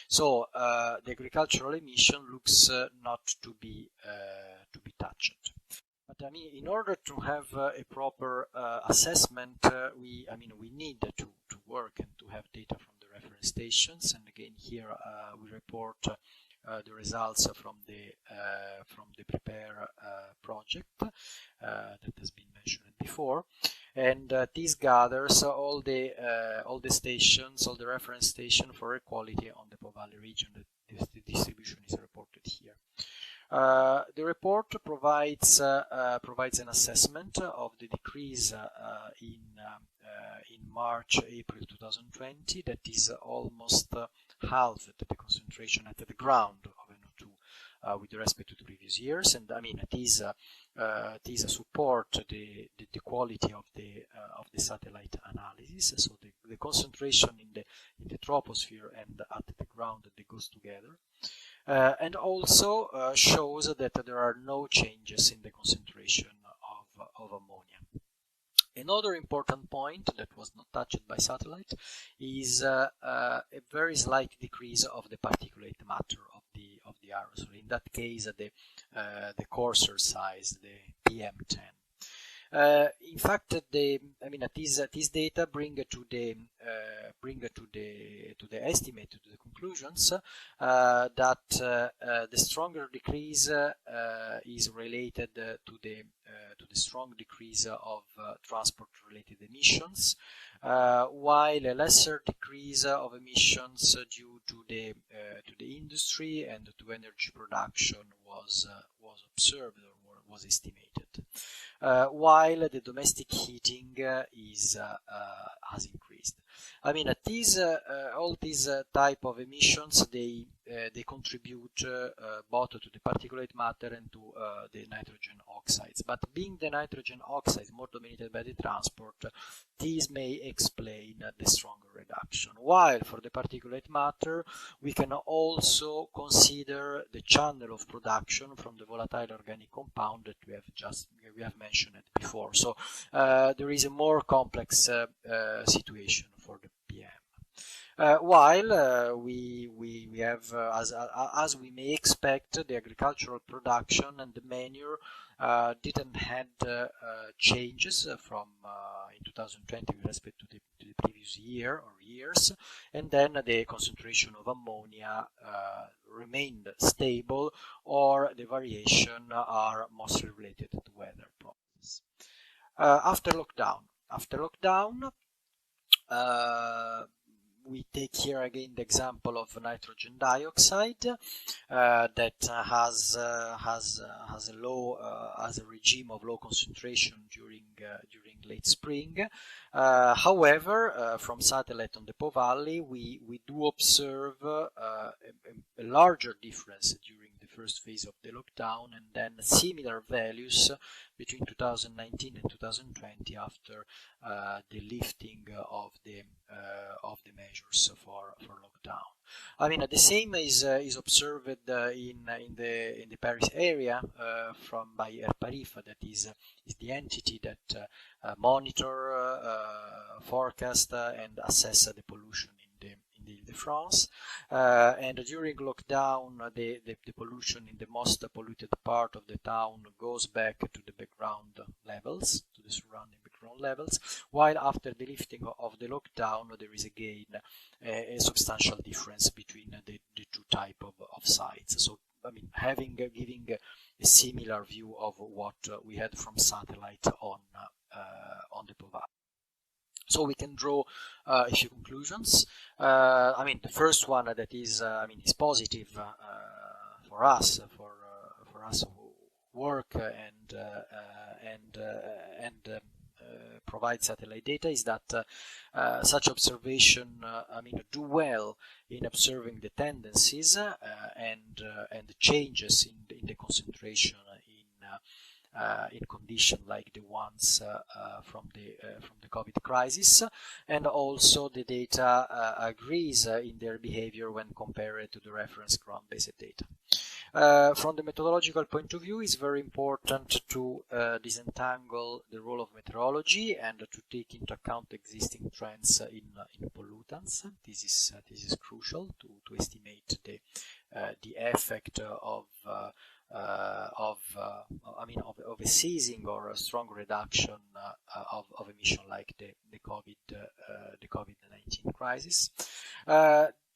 So the agricultural emission looks not to be touched. But in order to have a proper assessment, we need to work and to have data from the reference stations. And again, here we report the results from the PREPARE project that has been mentioned before, and this gathers all the stations, all the reference stations for air quality on the Po Valley region. The distribution is reported here. The report provides an assessment of the decrease in March-April 2020 that is almost half the concentration at the ground of NO2 with respect to the previous years, and these support the quality of the satellite analysis. So the concentration in the troposphere and at the ground, that goes together. And also shows that there are no changes in the concentration of ammonia. Another important point that was not touched by satellite is a very slight decrease of the particulate matter of the aerosol. In that case, the coarser size, the PM10. In fact, these data bring to the estimate, to the conclusions that the stronger decrease is related to the strong decrease of transport-related emissions, while a lesser decrease of emissions due to the industry and to energy production was observed or was estimated. While the domestic heating has increased. All these type of emissions, they contribute both to the particulate matter and to the nitrogen oxides. But being the nitrogen oxides more dominated by the transport, these may explain the stronger reduction. production. While for the particulate matter, we can also consider the channel of production from the volatile organic compound that we have mentioned it before. So there is a more complex situation for the PM. While we have, as we may expect, the agricultural production and the manure didn't had changes from in 2020 with respect to the previous year or years, and then the concentration of ammonia remained stable, or the variation are mostly related to weather problems. After lockdown, we take here again the example of nitrogen dioxide that has a regime of low concentration during late spring. However, from satellite on the Po Valley, we do observe a larger difference during the first phase of the lockdown, and then similar values between 2019 and 2020 after the lifting of the measures for lockdown. I mean, the same is observed in the Paris area by ERPARIF, that is the entity that monitor, forecast, and assess the pollution in Ile-de-France. And during lockdown, the pollution in the most polluted part of the town goes back to the background levels, to the surrounding background levels, while after the lifting of the lockdown, there is again a substantial difference between the two types of sites. So, I mean, giving a similar view of what we had from satellite on the Po Valley. So we can draw a few conclusions. I mean, the first one that is, is positive for us who work and provide satellite data, is that such observation, do well in observing the tendencies and the changes in the concentration in conditions like the ones from the COVID crisis, and also the data agrees in their behavior when compared to the reference ground-based data. From the methodological point of view, it's very important to disentangle the role of meteorology and to take into account existing trends in pollutants. This is crucial to estimate the effect of a ceasing or a strong reduction of emission like the COVID-19 crisis.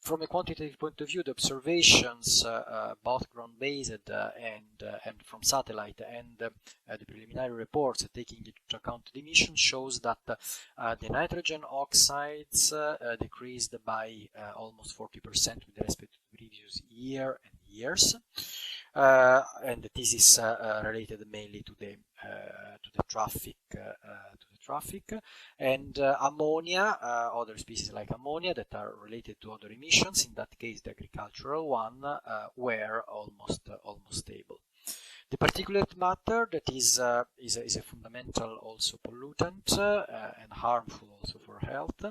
From a quantitative point of view, the observations, both ground-based and from satellite, and the preliminary reports taking into account the emission, shows that the nitrogen oxides decreased by almost 40% with respect to the previous year and years. And this is related mainly to the traffic, and ammonia, other species like ammonia that are related to other emissions. In that case, the agricultural one were almost stable. The particulate matter, that is a fundamental also pollutant and harmful also for health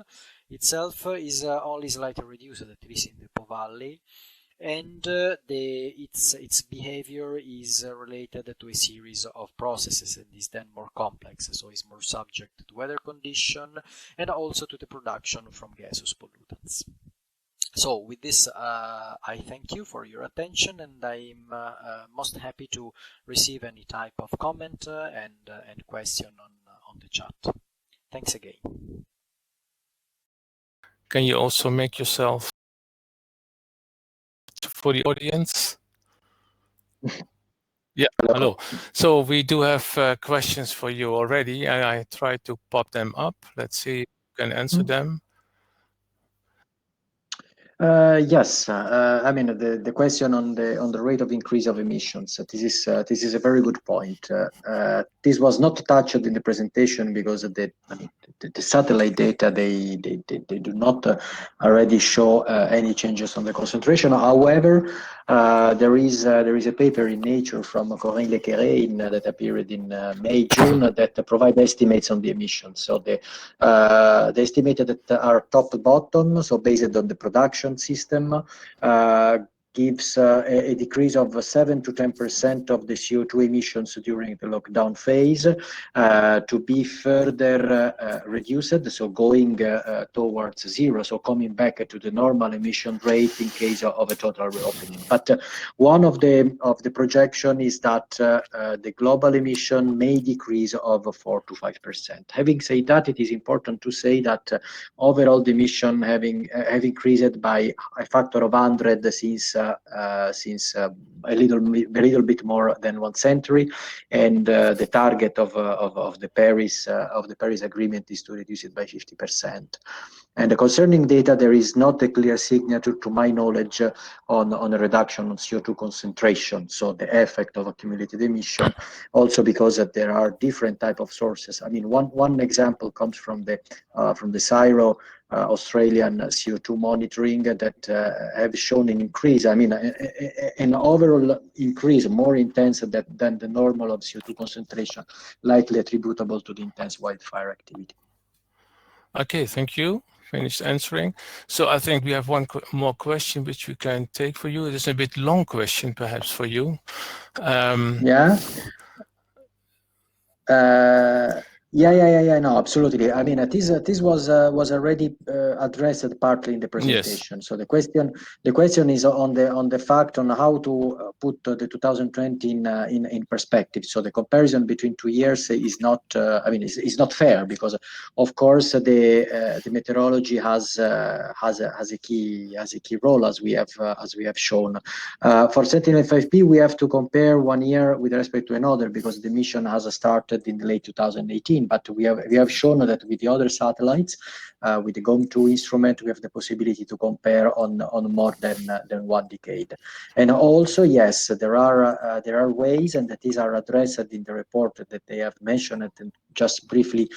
itself, is only slightly reduced, at least in the Po Valley. And its behavior is related to a series of processes, and is then more complex, so is more subject to weather condition and also to the production from gaseous pollutants. So with this, I thank you for your attention, and I'm most happy to receive any type of comment and question on the chat. Thanks again. Can you also make yourself for the audience? Yeah, hello. So we do have questions for you already. I tried to pop them up. Let's see if you can answer them. Yes, I mean the question on the rate of increase of emissions. This is a very good point. This was not touched in the presentation because the satellite data they do not already show any changes on the concentration. However, there is a paper in Nature from Corinne Lequeré that appeared in May-June that provide estimates on the emissions. So they estimated that are top to bottom, so based on the production system, gives a decrease of 7 to 10% of the CO2 emissions during the lockdown phase, to be further reduced, so going towards zero, so coming back to the normal emission rate in case of a total reopening. But one of the projection is that the global emission may decrease of 4 to 5%. Having said that, it is important to say that overall the emission have increased by a factor of 100 since a little bit more than 1 century, and the target of the Paris Agreement is to reduce it by 50%. And concerning data, there is not a clear signature, to my knowledge, on a reduction on CO2 concentration, so the effect of accumulated emission, also because there are different type of sources. I mean, one example comes from the CSIRO Australian CO2 monitoring that have shown an increase. I mean, an overall increase more intense than the normal of CO2 concentration, likely attributable to the intense wildfire activity. Okay, thank you. Finished answering. So I think we have one more question which we can take for you. It is a bit long question, perhaps, for you. Yeah. Yeah. No, absolutely. I mean, this was already addressed partly in the presentation. Yes. So the question is on the fact on how to put the 2020 in perspective. So the comparison between 2 years is not, I mean, is not fair, because of course the meteorology has a key role, as we have shown. For Sentinel-5P, we have to compare 1 year with respect to another, because the mission has started in the late 2018. But we have shown that with the other satellites, with the GOM2 instrument, we have the possibility to compare on more than 1 decade. And also, yes, there are ways, and that these are addressed in the report that they have mentioned and just briefly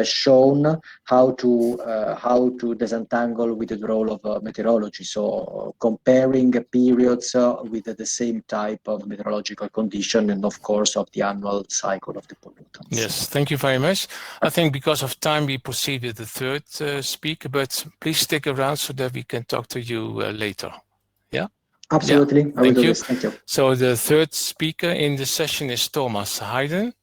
shown how to disentangle with the role of meteorology. So comparing periods with the same type of meteorological condition, and of course of the annual cycle of the pollutants. Yes, thank you very much. I think because of time we proceed with the third speaker, but please stick around so that we can talk to you later. Yeah? Absolutely. Yeah. I will do this. Thank you. So the third speaker in the session is Thomas Hayden.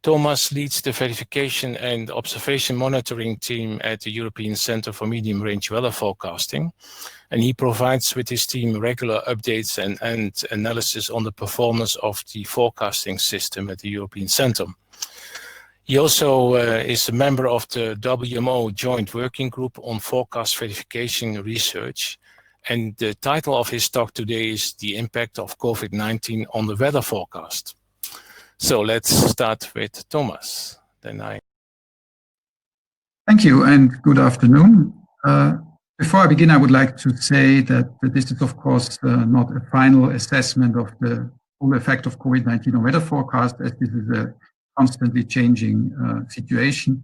Thomas leads the verification and observation monitoring team at the European Centre for Medium Range Weather Forecasting. And he provides with his team regular updates and analysis on the performance of the forecasting system at the European Centre. He also is a member of the WMO Joint Working Group on Forecast Verification Research. And the title of his talk today is The Impact of COVID-19 on the Weather Forecast. So let's start with Thomas. Thank you and good afternoon. Before I begin, I would like to say that this is, of course, not a final assessment of the full effect of COVID-19 on weather forecast, as this is a constantly changing situation.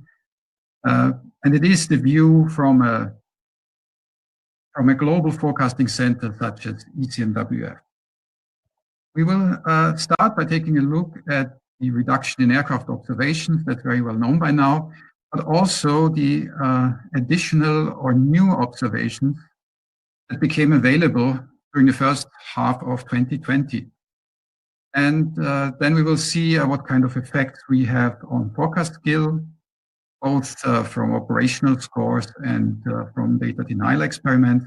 And it is the view from a global forecasting center such as ECMWF. We will start by taking a look at the reduction in aircraft observations, that's very well known by now, but also the additional or new observations that became available during the first half of 2020. And then we will see what kind of effects we have on forecast skill, both from operational scores and from data denial experiments.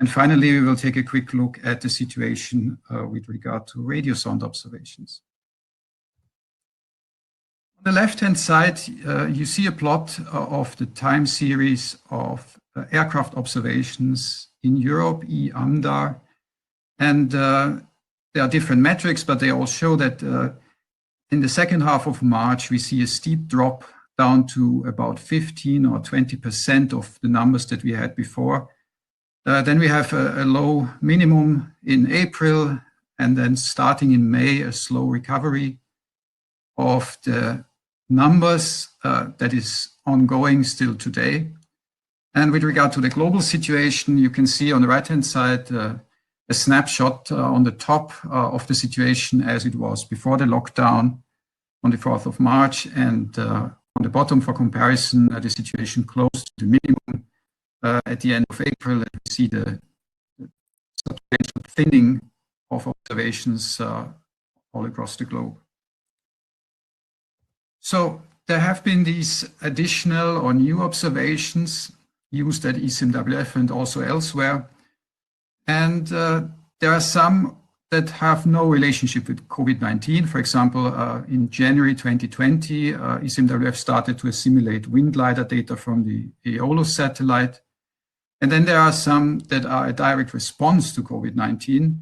And finally, we will take a quick look at the situation with regard to radio sound observations. On the left-hand side, you see a plot of the time series of aircraft observations in Europe, EUMETSAT. And there are different metrics, but they all show that in the second half of March, we see a steep drop down to about 15 or 20% of the numbers that we had before. Then we have a low minimum in April, and then starting in May, a slow recovery of the numbers that is ongoing still today. And with regard to the global situation, you can see on the right-hand side a snapshot on the top of the situation as it was before the lockdown on the 4th of March, and on the bottom for comparison, the situation close to the minimum at the end of April. And we see the substantial thinning of observations all across the globe. So there have been these additional or new observations used at ECMWF and also elsewhere. And there are some that have no relationship with COVID-19. For example, in January 2020, ECMWF started to assimilate wind lidar data from the Aeolus satellite. And then there are some that are a direct response to COVID-19.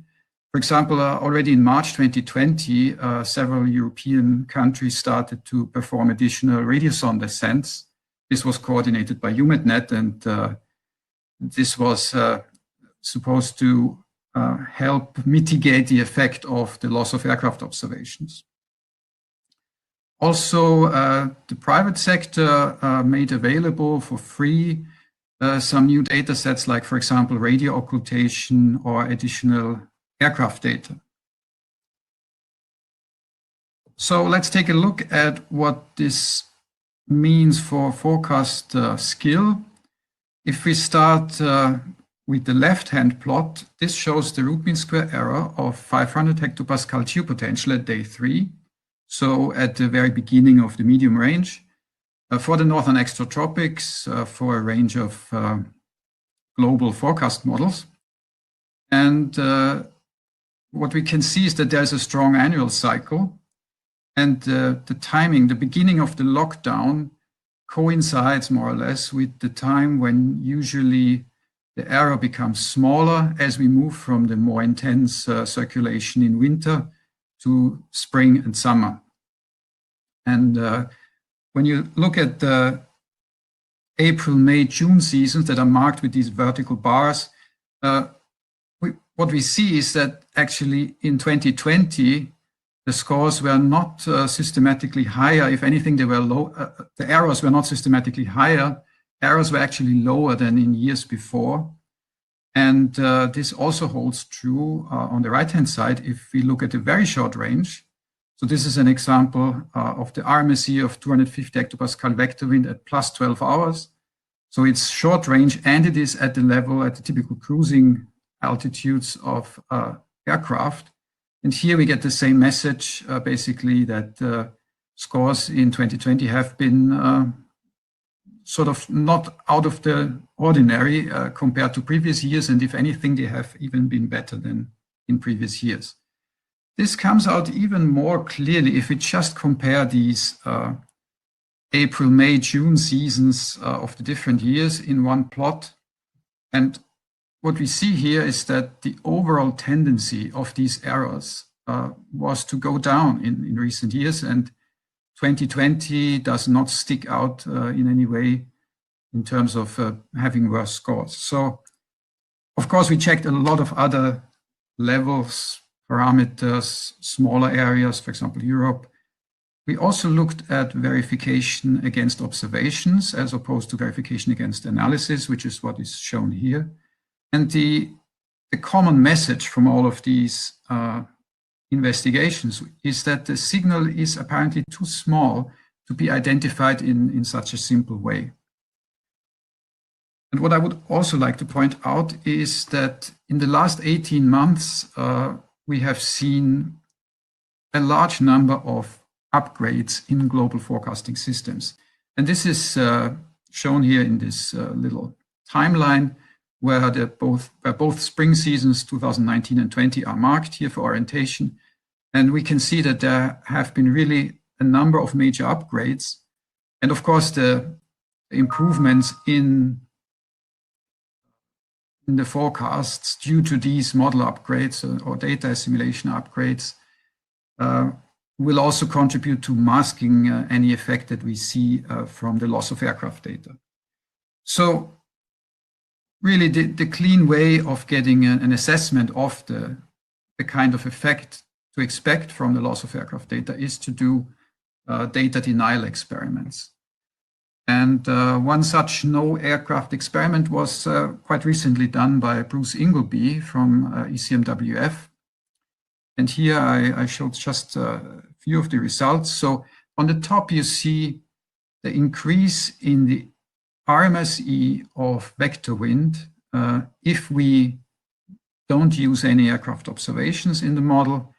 For example, already in March 2020, several European countries started to perform additional radiosonde ascents. This was coordinated by EUMETSAT, and this was supposed to help mitigate the effect of the loss of aircraft observations. Also, the private sector made available for free some new data sets, like, for example, radio occultation or additional aircraft data. So let's take a look at what this means for forecast skill. If we start with the left-hand plot, this shows the root mean square error of 500 hectopascal geopotential at day 3, so at the very beginning of the medium range, for the northern extratropics, for a range of global forecast models. And what we can see is that there's a strong annual cycle, and the timing, the beginning of the lockdown, coincides more or less with the time when usually the error becomes smaller as we move from the more intense circulation in winter to spring and summer. And when you look at the April, May, June seasons that are marked with these vertical bars, what we see is that actually in 2020, the scores were not systematically higher. If anything, they were low. The errors were not systematically higher. Errors were actually lower than in years before. And this also holds true on the right-hand side if we look at a very short range. So this is an example of the RMSE of 250 hectopascal vector wind at plus 12 hours. So it's short range, and it is at the level, at the typical cruising altitudes of aircraft. And here we get the same message, basically, that scores in 2020 have been sort of not out of the ordinary compared to previous years. And if anything, they have even been better than in previous years. This comes out even more clearly if we just compare these April, May, June seasons of the different years in one plot. And what we see here is that the overall tendency of these errors was to go down in recent years, and 2020 does not stick out in any way in terms of having worse scores. So, of course, we checked a lot of other levels, parameters, smaller areas, for example, Europe. We also looked at verification against observations as opposed to verification against analysis, which is what is shown here. And the common message from all of these investigations is that the signal is apparently too small to be identified in such a simple way. And what I would also like to point out is that in the last 18 months, we have seen a large number of upgrades in global forecasting systems. And this is shown here in this little timeline where both spring seasons 2019 and 20 are marked here for orientation. And we can see that there have been really a number of major upgrades. And of course, the improvements in the forecasts due to these model upgrades or data assimilation upgrades will also contribute to masking any effect that we see from the loss of aircraft data. So really the clean way of getting an assessment of the kind of effect to expect from the loss of aircraft data is to do data denial experiments. And one such no aircraft experiment was quite recently done by Bruce Ingleby from ECMWF. And here I showed just a few of the results. So on the top, you see the increase in the RMSE of vector wind if we don't use any aircraft observations in the model.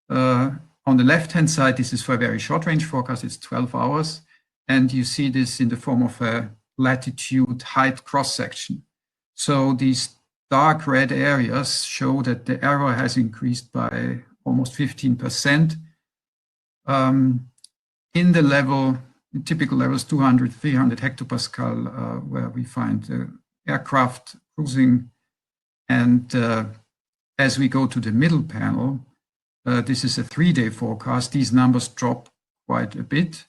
On the left-hand side, this is for a very short-range forecast, it's 12 hours. And you see this in the form of a latitude height cross-section. So these dark red areas show that the error has increased by almost 15%. In the level, in typical levels 200, 300 hectopascal, where we find aircraft cruising. And as we go to the middle panel, this is a 3-day forecast. These numbers drop quite a bit.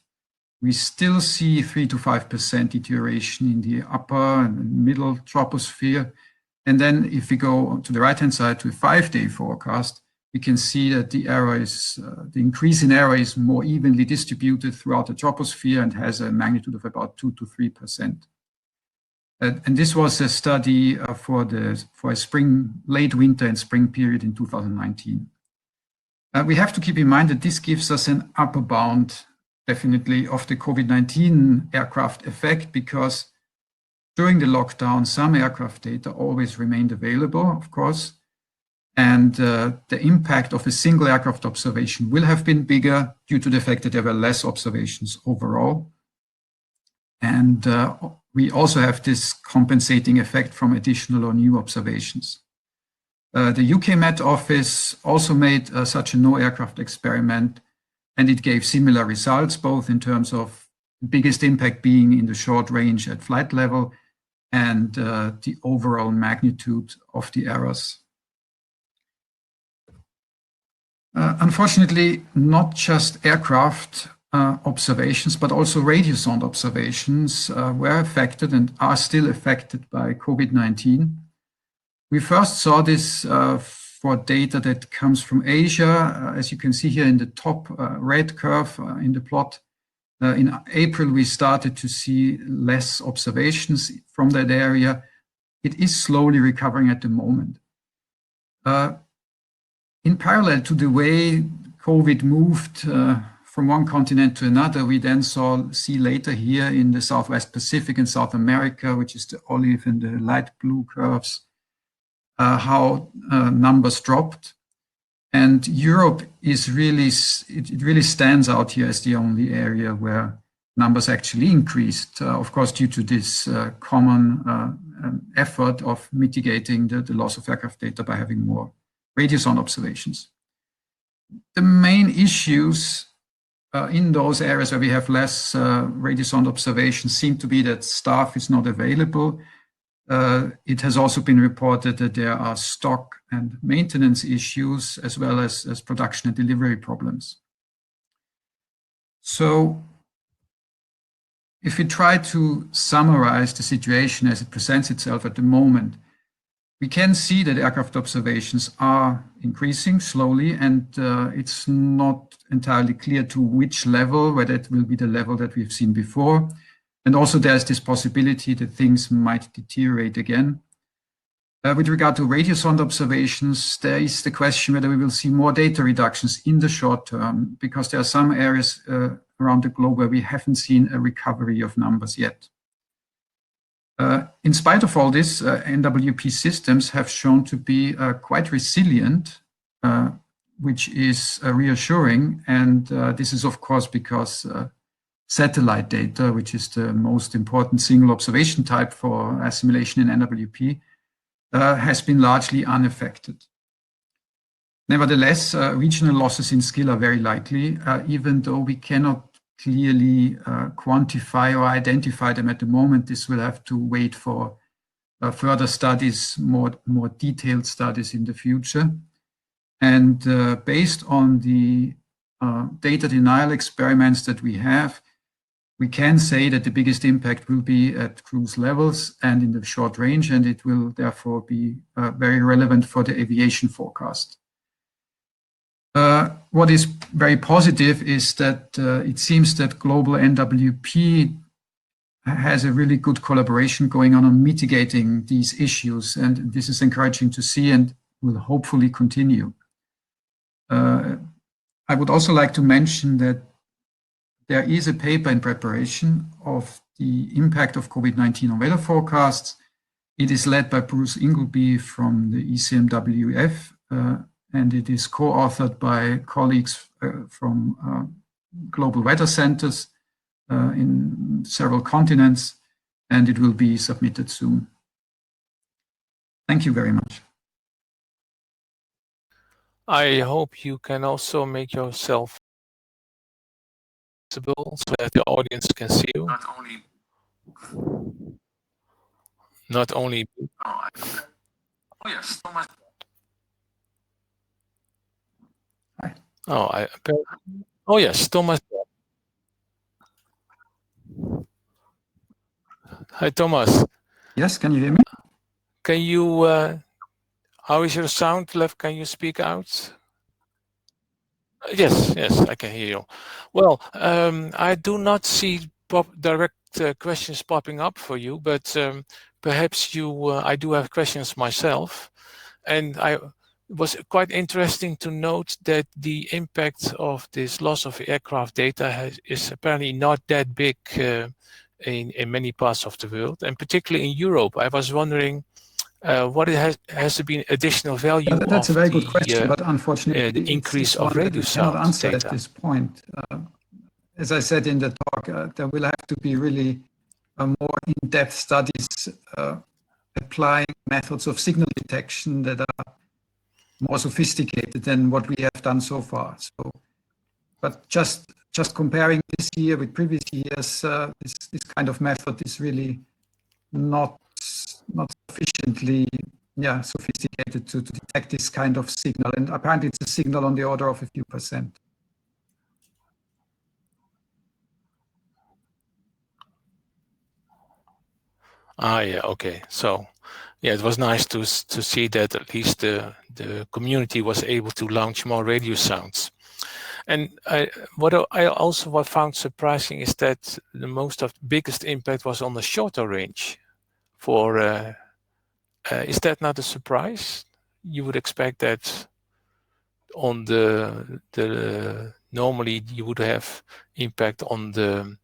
We still see 3 to 5% deterioration in the upper and middle troposphere. And then if we go to the right-hand side to a 5-day forecast, we can see that the error is, the increase in error is more evenly distributed throughout the troposphere and has a magnitude of about 2 to 3%. And this was a study for a spring, late winter and spring period in 2019. We have to keep in mind that this gives us an upper bound, definitely, of the COVID-19 aircraft effect, because during the lockdown, some aircraft data always remained available, of course, and the impact of a single aircraft observation will have been bigger due to the fact that there were less observations overall. And we also have this compensating effect from additional or new observations. The UK Met Office also made such a no aircraft experiment, and it gave similar results, both in terms of the biggest impact being in the short range at flight level and the overall magnitude of the errors. Unfortunately, not just aircraft observations, but also radio sound observations were affected and are still affected by COVID-19. We first saw this for data that comes from Asia. As you can see here in the top red curve in the plot, in April, we started to see less observations from that area. It is slowly recovering at the moment. In parallel to the way COVID moved from one continent to another, we then see later here in the Southwest Pacific and South America, which is the olive and the light blue curves, how numbers dropped. And Europe is really, it really stands out here as the only area where numbers actually increased, of course, due to this common effort of mitigating the loss of aircraft data by having more radio sound observations. The main issues in those areas where we have less radio sound observations seem to be that staff is not available. It has also been reported that there are stock and maintenance issues, as well as production and delivery problems. So if we try to summarize the situation as it presents itself at the moment, we can see that aircraft observations are increasing slowly, and it's not entirely clear to which level, whether it will be the level that we've seen before. And also there's this possibility that things might deteriorate again. With regard to radio sound observations, there is the question whether we will see more data reductions in the short term, because there are some areas around the globe where we haven't seen a recovery of numbers yet. In spite of all this, NWP systems have shown to be quite resilient, which is reassuring. And this is, of course, because satellite data, which is the most important single observation type for assimilation in NWP, has been largely unaffected. Nevertheless, regional losses in skill are very likely, even though we cannot clearly quantify or identify them at the moment. This will have to wait for further studies, more detailed studies in the future. And based on the data denial experiments that we have, we can say that the biggest impact will be at cruise levels and in the short range, and it will therefore be very relevant for the aviation forecast. What is very positive is that it seems that global NWP has a really good collaboration going on mitigating these issues, and this is encouraging to see and will hopefully continue. I would also like to mention that there is a paper in preparation of the impact of COVID-19 on weather forecasts. It is led by Bruce Ingleby from the ECMWF, and it is co-authored by colleagues from global weather centers in several continents, and it will be submitted soon. Thank you very much. I hope you can also make yourself visible so that the audience can see you. Not only. Oh yes, Thomas. Hi. Oh yes, Thomas. Hi, Thomas. Yes, can you hear me? Can you? How is your sound left? Can you speak out? Yes, I can hear you. Well, I do not see direct questions popping up for you, but perhaps you. I do have questions myself, and it was quite interesting to note that the impact of this loss of aircraft data is apparently not that big in many parts of the world, and particularly in Europe. I was wondering. What has there been additional value? Yeah, that's a very good question, but unfortunately, the increase of radio sound cannot answer data at this point. As I said in the talk, there will have to be really more in-depth studies applying methods of signal detection that are more sophisticated than what we have done so far. So, but just comparing this year with previous years, this kind of method is really not sufficiently sophisticated to detect this kind of signal, and apparently it's a signal on the order of a few %. Yeah, okay. So yeah, it was nice to see that at least the community was able to launch more radio sounds. And what I also found surprising is that the biggest impact was on the shorter range. Is that not a surprise? You would expect that on the normally you would have impact on the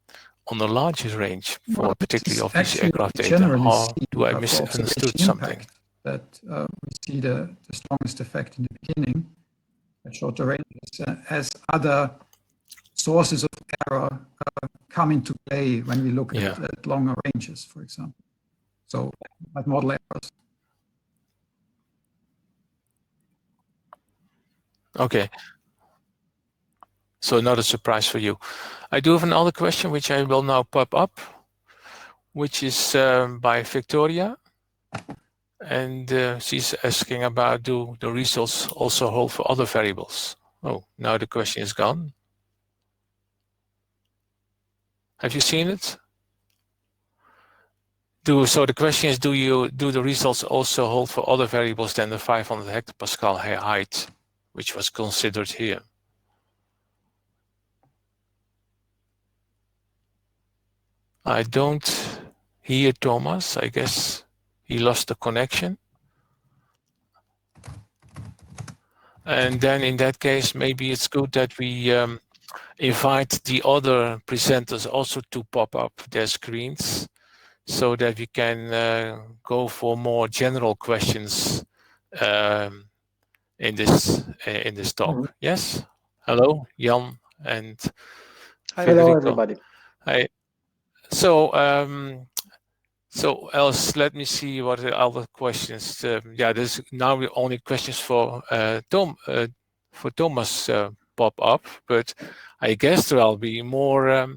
largest range for particularly of these aircraft data. Or do I misunderstood something? That we see the strongest effect in the beginning at shorter ranges, as other sources of error come into play when we look at longer ranges, for example. So, like model errors. Okay. So not a surprise for you. I do have another question which I will now pop up, which is by Victoria. And she's asking about, do the results also hold for other variables? Oh, now the question is gone. Have you seen it? So the question is, do the results also hold for other variables than the 500 hectopascal height, which was considered here? I don't hear Thomas. I guess he lost the connection. And then in that case, maybe it's good that we invite the other presenters also to pop up their screens so that we can go for more general questions in this talk. Mm-hmm. Yes? Hello, Jan and Federico. Hello, everybody. Hi. So else, let me see what the other questions. There's now only questions for Thomas pop up, but I guess there will be more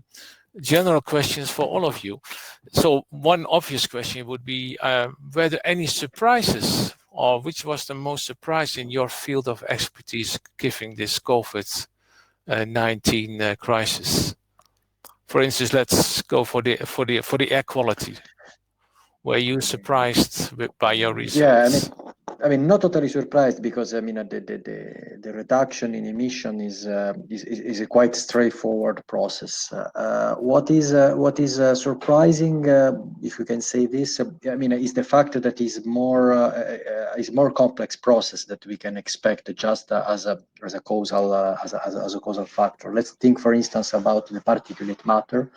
general questions for all of you. So one obvious question would be, were there any surprises, or which was the most surprise in your field of expertise given this COVID-19 crisis? For instance, let's go for the air quality. Were you surprised by your results? Yeah, I mean, not totally surprised because I mean the reduction in emission is a quite straightforward process. What is surprising, if you can say this, I mean, is the fact that is more complex process that we can expect just as a causal as a causal factor. Let's think, for instance, about the particulate matter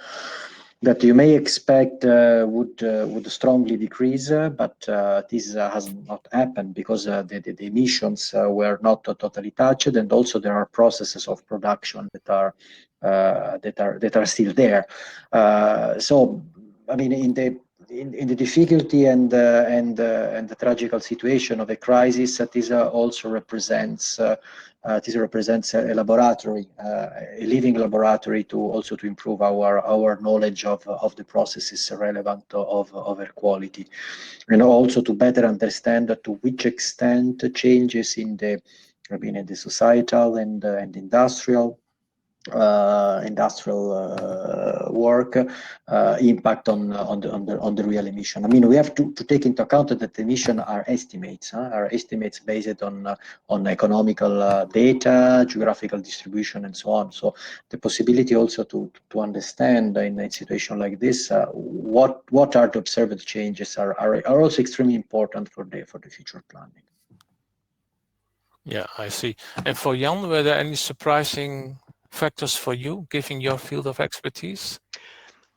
that you may expect would strongly decrease, but this has not happened because the emissions were not totally touched, and also there are processes of production that are still there. So, I mean, in the difficulty and the tragical situation of a crisis, this also represents. This represents a laboratory, a living laboratory to improve our knowledge of the processes relevant of air quality, and also to better understand to which extent changes in the societal and industrial work impact on the real emission. I mean, we have to take into account that the emission are estimates based on economical data, geographical distribution, and so on. So the possibility also to understand in a situation like this what are the observed changes are also extremely important for the future planning. Yeah, I see. And for Jan, were there any surprising factors for you, given your field of expertise?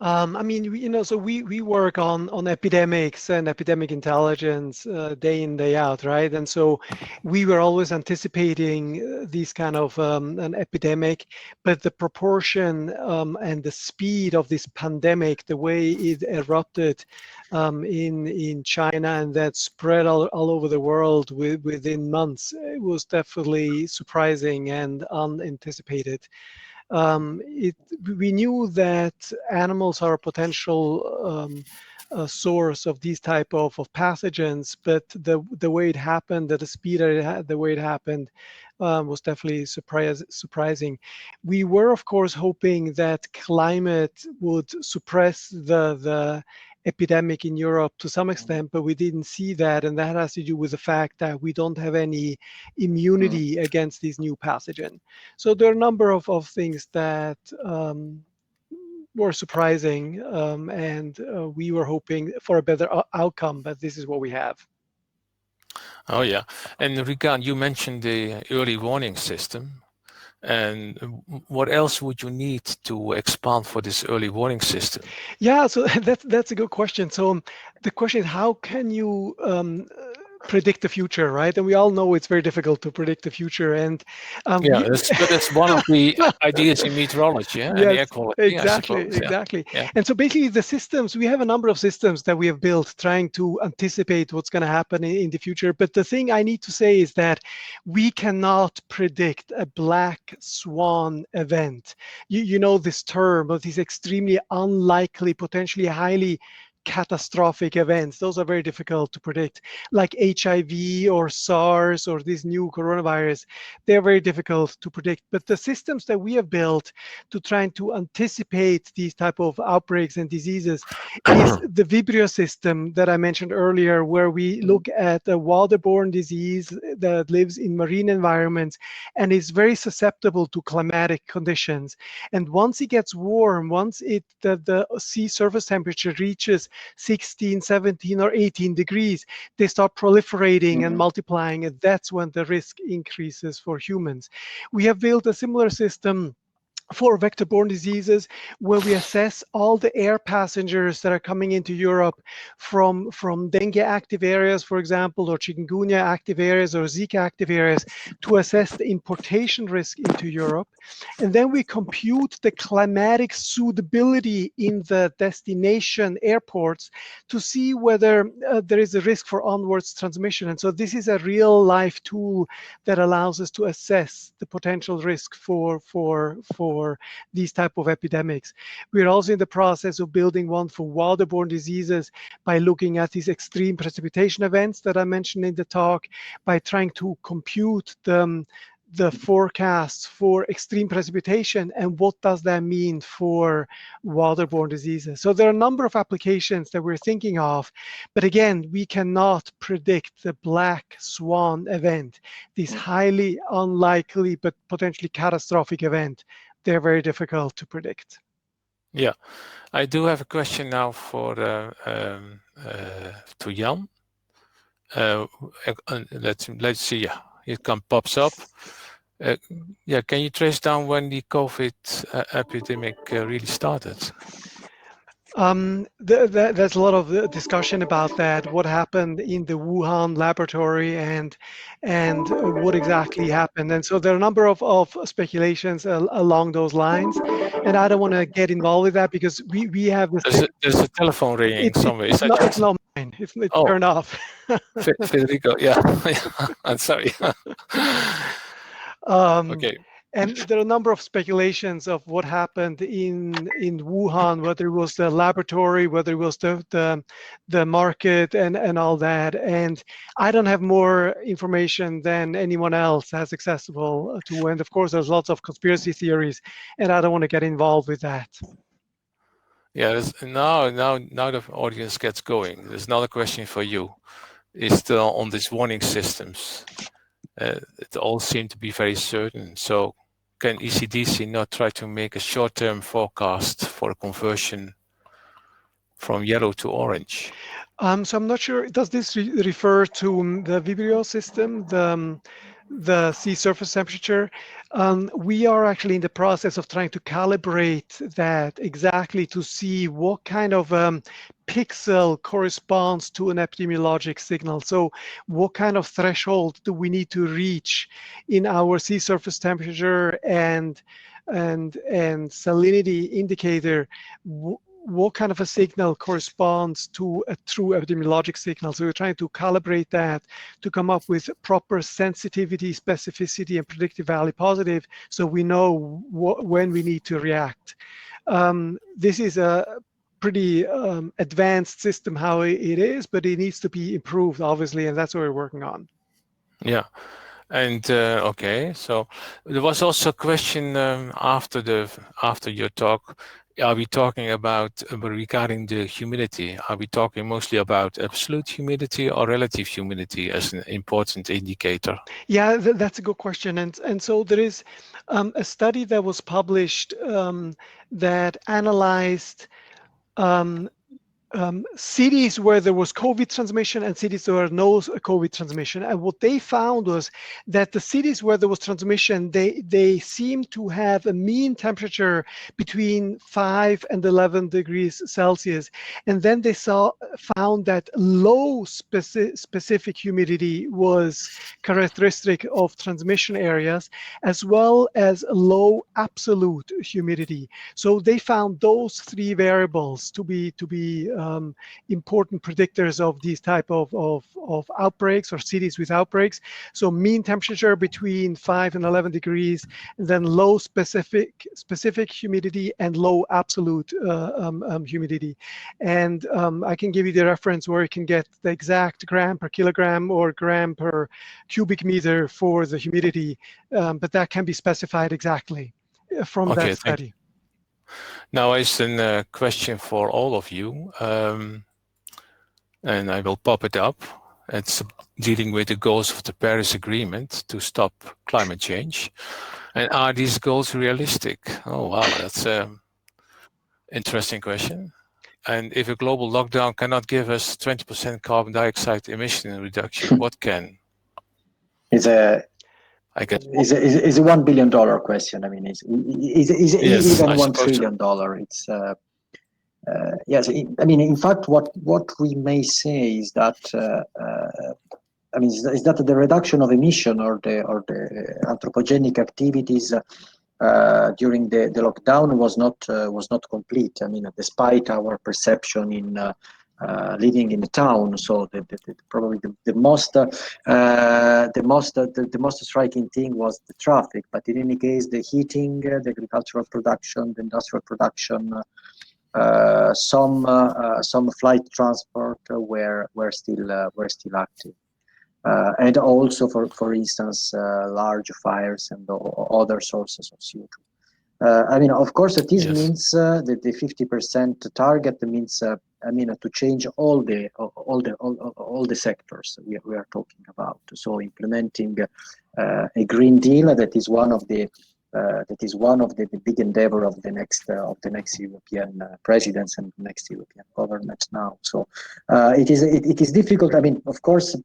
I mean, so we work on epidemics and epidemic intelligence day in, day out, right? And so we were always anticipating these kind of an epidemic, but the proportion and the speed of this pandemic, the way it erupted in China and that spread all over the world within months, it was definitely surprising and unanticipated. We knew that animals are a potential source of these type of pathogens, but the way it happened, at the speed the way it happened, was definitely surprising. We were, of course, hoping that climate would suppress the epidemic in Europe to some extent, but we didn't see that, and that has to do with the fact that we don't have any immunity against this new pathogen. So there are a number of things that were surprising, and we were hoping for a better outcome, but this is what we have. Oh yeah, and Rican, you mentioned the early warning system. And what else would you need to expand for this early warning system? Yeah, so that's a good question. So the question is, how can you predict the future, right? And we all know it's very difficult to predict the future. And that's one of the ideas in meteorology, yeah? Yes, and air quality. Exactly. Yeah. And so basically the systems, we have a number of systems that we have built trying to anticipate what's going to happen in the future. But the thing I need to say is that we cannot predict a black swan event. You know this term of these extremely unlikely, potentially highly catastrophic events. Those are very difficult to predict, like HIV or SARS or this new coronavirus. They're very difficult to predict. But the systems that we have built to try to anticipate these type of outbreaks and diseases is the Vibrio system that I mentioned earlier, where we look at a waterborne disease that lives in marine environments and is very susceptible to climatic conditions. And once it gets warm, once the sea surface temperature reaches 16, 17, or 18 degrees, they start proliferating and multiplying, and that's when the risk increases for humans. We have built a similar system for vector-borne diseases, where we assess all the air passengers that are coming into Europe from dengue active areas, for example, or chikungunya active areas or Zika active areas, to assess the importation risk into Europe. And then we compute the climatic suitability in the destination airports to see whether there is a risk for onwards transmission. And so this is a real life tool that allows us to assess the potential risk for these type of epidemics. We're also in the process of building one for waterborne diseases by looking at these extreme precipitation events that I mentioned in the talk, by trying to compute the the forecasts for extreme precipitation and what does that mean for waterborne diseases. So there are a number of applications that we're thinking of, but again, we cannot predict the black swan event, this highly unlikely but potentially catastrophic event. They're very difficult to predict. Yeah, I do have a question now for to Jan. Let's see. Yeah, it pops up. Yeah, can you trace down when the COVID epidemic really started? There's a lot of discussion about that, what happened in the Wuhan laboratory and what exactly happened. And so there are a number of speculations along those lines. And I don't want to get involved with that because we have this. There's a telephone ringing somewhere. It's not mine. It's turned off. Federico, yeah. I'm sorry. Okay. And there are a number of speculations of what happened in Wuhan, whether it was the laboratory, whether it was the market and all that. And I don't have more information than anyone else has accessible to. And of course, there's lots of conspiracy theories, and I don't want to get involved with that. Yeah, now the audience gets going. There's another question for you. Is still on these warning systems. It all seem to be very certain. So can ECDC not try to make a short-term forecast for a conversion from yellow to orange? So I'm not sure, does this refer to the Vibrio system, the sea surface temperature? We are actually in the process of trying to calibrate that exactly to see what kind of pixel corresponds to an epidemiologic signal. So what kind of threshold do we need to reach in our sea surface temperature and salinity indicator? What kind of a signal corresponds to a true epidemiologic signal? So we're trying to calibrate that to come up with proper sensitivity, specificity, and predictive value positive, so we know when we need to react. This is a pretty advanced system how it is, but it needs to be improved, obviously, and that's what we're working on. Yeah. And okay, so there was also a question after your talk. Are we talking about regarding the humidity? Are we talking mostly about absolute humidity or relative humidity as an important indicator? Yeah, that's a good question. And so there is a study that was published that analyzed cities where there was COVID transmission and cities where there was no COVID transmission. And what they found was that the cities where there was transmission, they seemed to have a mean temperature between 5 and 11 degrees Celsius. And then they found that low specific humidity was characteristic of transmission areas, as well as low absolute humidity. So they found those three variables to be important predictors of these type of outbreaks or cities with outbreaks. So mean temperature between 5 and 11 degrees, and then low specific humidity and low absolute humidity. And I can give you the reference where you can get the exact gram per kilogram or gram per cubic meter for the humidity, but that can be specified exactly from that study. Now is a question for all of you, and I will pop it up. It's dealing with the goals of the Paris Agreement to stop climate change. And are these goals realistic? Oh, wow, that's an interesting question. And if a global lockdown cannot give us 20% carbon dioxide emission reduction, what can? It's a $1 billion question. I mean, it's yes, even $1 trillion. It's yes. I mean, in fact, what we may say is that I mean, is that the reduction of emission or the anthropogenic activities during the lockdown was not complete. I mean, despite our perception in living in the town, so probably the most striking thing was the traffic. But in any case, the heating, the agricultural production, the industrial production, some flight transport were still active. and also for instance, large fires and other sources of CO2. I mean, of course, this means that the 50% target means, I mean, to change all the sectors we are talking about. So implementing a Green Deal that is one of the big endeavor of the next European presidents and next European government now. So it is difficult. I mean, of course,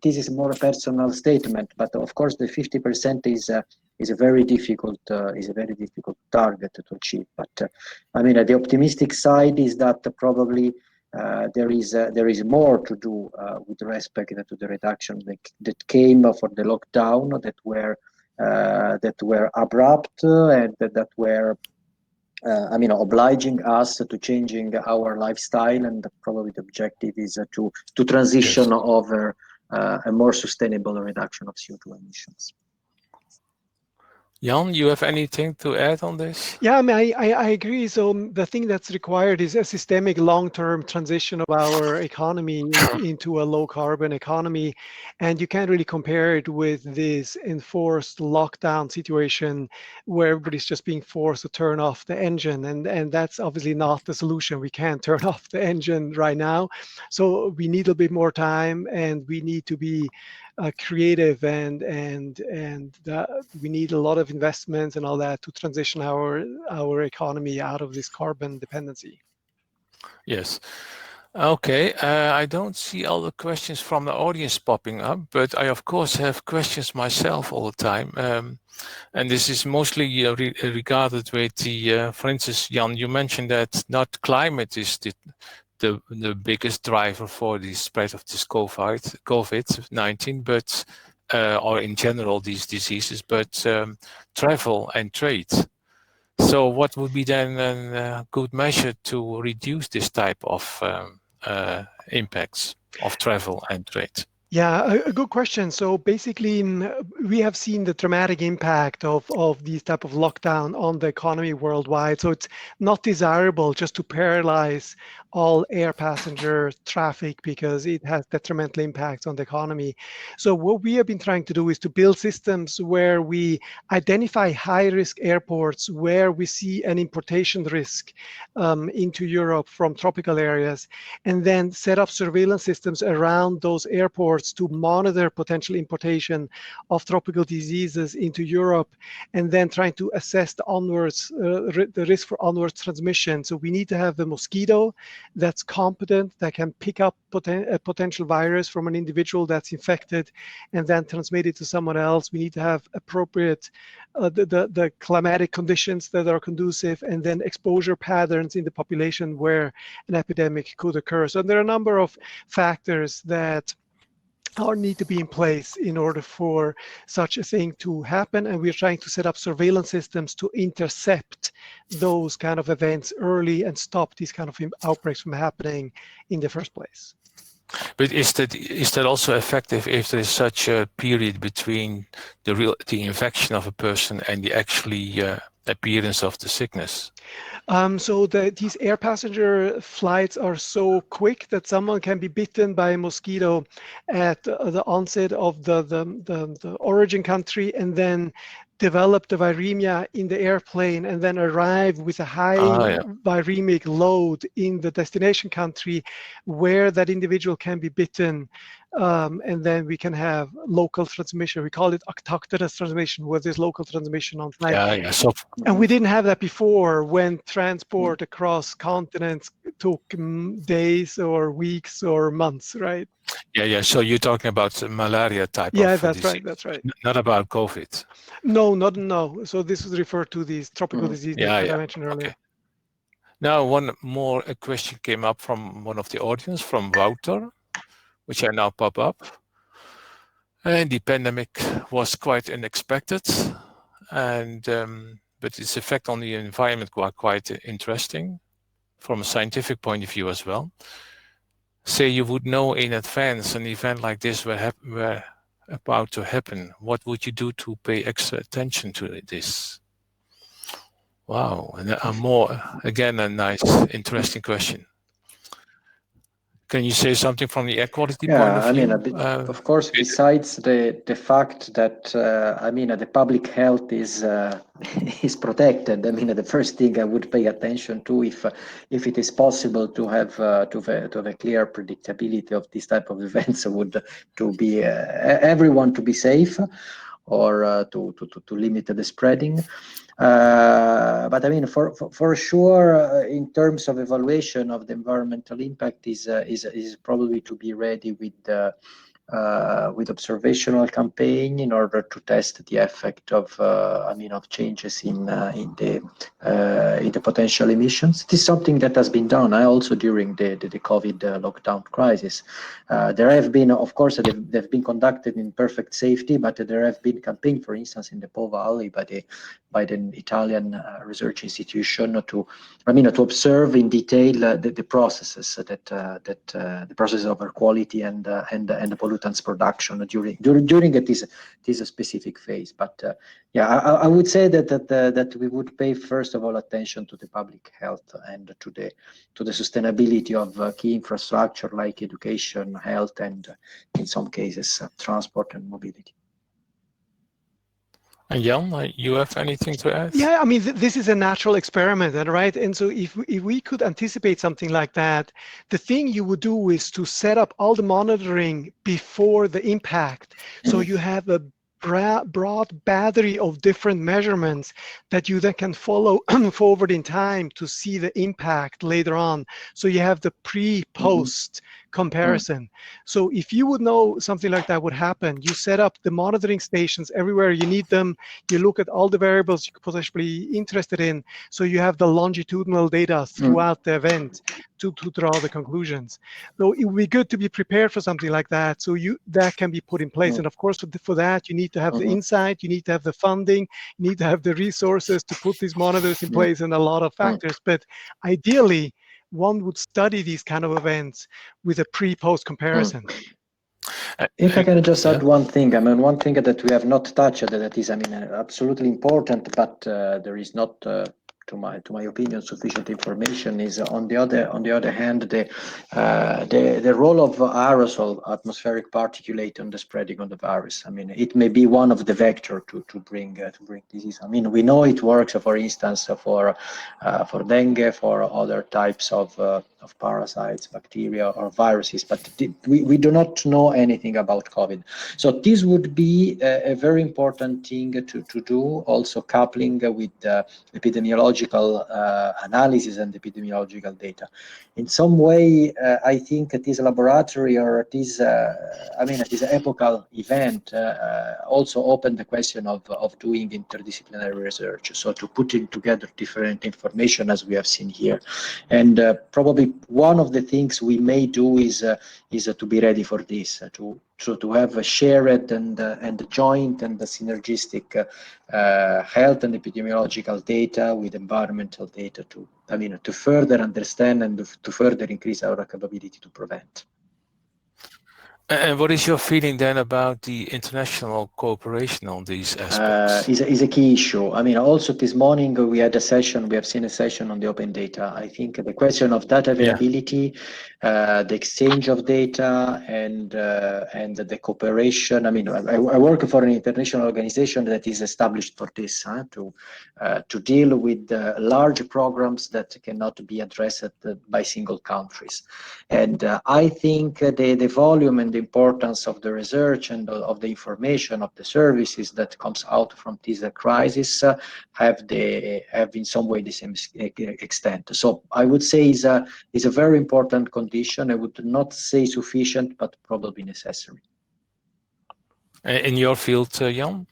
this is more a personal statement, but of course the 50% is a very difficult target to achieve. But I mean, the optimistic side is that probably there is more to do with respect to the reduction that came for the lockdown, that were abrupt and that were I mean, obliging us to changing our lifestyle, and probably the objective is to transition over a more sustainable reduction of CO2 emissions. Jan, you have anything to add on this? Yeah, I mean, I agree. So the thing that's required is a systemic long-term transition of our economy into a low-carbon economy. And you can't really compare it with this enforced lockdown situation where everybody's just being forced to turn off the engine. And that's obviously not the solution. We can't turn off the engine right now. So we need a bit more time, and we need to be creative, and we need a lot of investments and all that to transition our economy out of this carbon dependency. Yes. Okay, I don't see all the questions from the audience popping up, but I of course have questions myself all the time. And this is mostly regarded with the, for instance, Jan, you mentioned that not climate is the biggest driver for the spread of this COVID-19, but or in general these diseases, but travel and trade. So what would be then a good measure to reduce this type of impacts of travel and trade? Yeah, a good question. So basically, we have seen the dramatic impact of these type of lockdown on the economy worldwide. So it's not desirable just to paralyze all air passenger traffic because it has detrimental impacts on the economy. So what we have been trying to do is to build systems where we identify high-risk airports where we see an importation risk into Europe from tropical areas, and then set up surveillance systems around those airports to monitor potential importation of tropical diseases into Europe, and then trying to assess the risk for onwards transmission. So we need to have the mosquito that's competent, that can pick up a potential virus from an individual that's infected and then transmit it to someone else. We need to have appropriate the climatic conditions that are conducive, and then exposure patterns in the population where an epidemic could occur. So there are a number of factors that need to be in place in order for such a thing to happen, and we're trying to set up surveillance systems to intercept those kind of events early and stop these kind of outbreaks from happening in the first place. But is that also effective if there is such a period between the infection of a person and the actually appearance of the sickness? So these air passenger flights are so quick that someone can be bitten by a mosquito at the onset of the origin country, and then develop the viremia in the airplane, and then arrive with a high viremic load in the destination country where that individual can be bitten. And then we can have local transmission. We call it autochthonous transmission, where there's local transmission on flight. So, and we didn't have that before, when transport across continents took days or weeks or months, right? Yeah. So you're talking about malaria type of that's disease. right. That's right. Not about COVID. No. So this was referred to these tropical diseases that I mentioned earlier. Okay. Now, one more question came up from one of the audience, from Wouter, which I now pop up. And the pandemic was quite unexpected, and but its effect on the environment were quite interesting from a scientific point of view as well. Say you would know in advance an event like this were about to happen, what would you do to pay extra attention to this? Wow, and a nice, interesting question. Can you say something from the air quality Yeah, point of I mean, view? of course, besides the fact that I mean, the public health is is protected. I mean, the first thing I would pay attention to, if it is possible to have a clear predictability of this type of events, would to be everyone to be safe, or to limit the spreading. But I mean, for sure, in terms of evaluation of the environmental impact, is probably to be ready with observational campaign in order to test the effect of I mean, of changes in the potential emissions. This is something that has been done also during the COVID lockdown crisis. There have been, of course, they've been conducted in perfect safety, but there have been campaigns, for instance, in the Po Valley by the Italian research institution to observe in detail the processes that the process of air quality and the pollutants production during this specific phase. But yeah, I would say that we would pay first of all attention to the public health and to the sustainability of key infrastructure like education, health, and in some cases transport and mobility. And Jan, you have anything to add? Yeah, I mean, this is a natural experiment, right? And so if we could anticipate something like that, the thing you would do is to set up all the monitoring before the impact. So you have a broad battery of different measurements that you then can follow forward in time to see the impact later on. So you have the pre-post comparison. So if you would know something like that would happen, you set up the monitoring stations everywhere you need them. You look at all the variables you could potentially be interested in. So you have the longitudinal data throughout the event to draw the conclusions. So it would be good to be prepared for something like that. So that can be put in place. And of course, for that, you need to have the insight, you need to have the funding, you need to have the resources to put these monitors in place, and a lot of factors. But ideally, one would study these kind of events with a pre-post comparison. If I can just add one thing, I mean, one thing that we have not touched that is, I mean, absolutely important, but there is not, to my opinion, sufficient information is on the other hand, the role of aerosol, atmospheric particulate, on the spreading of the virus. I mean, it may be one of the vector to bring disease. I mean, we know it works, for instance, for dengue, for other types of parasites, bacteria, or viruses, but we do not know anything about COVID. So this would be a very important thing to do, also coupling with epidemiological analysis and epidemiological data. In some way, I think this laboratory or this, this epochal event also opened the question of doing interdisciplinary research. So to putting together different information, as we have seen here, and probably one of the things we may do is to be ready for this, to have a shared and joint and synergistic health and epidemiological data with environmental data to further understand and to further increase our capability to prevent. And what is your feeling then about the international cooperation on these aspects? Is a key issue. I mean, also this morning we had a session. We have seen a session on the open data. I think the question of data availability, the exchange of data, and the cooperation. I mean, I work for an international organization that is established for this, to deal with large programs that cannot be addressed by single countries. And I think the volume and the importance of the research and of the information of the services that comes out from this crisis have in some way the same extent. So I would say is a very important condition. I would not say sufficient, but probably necessary. In your field, Jan?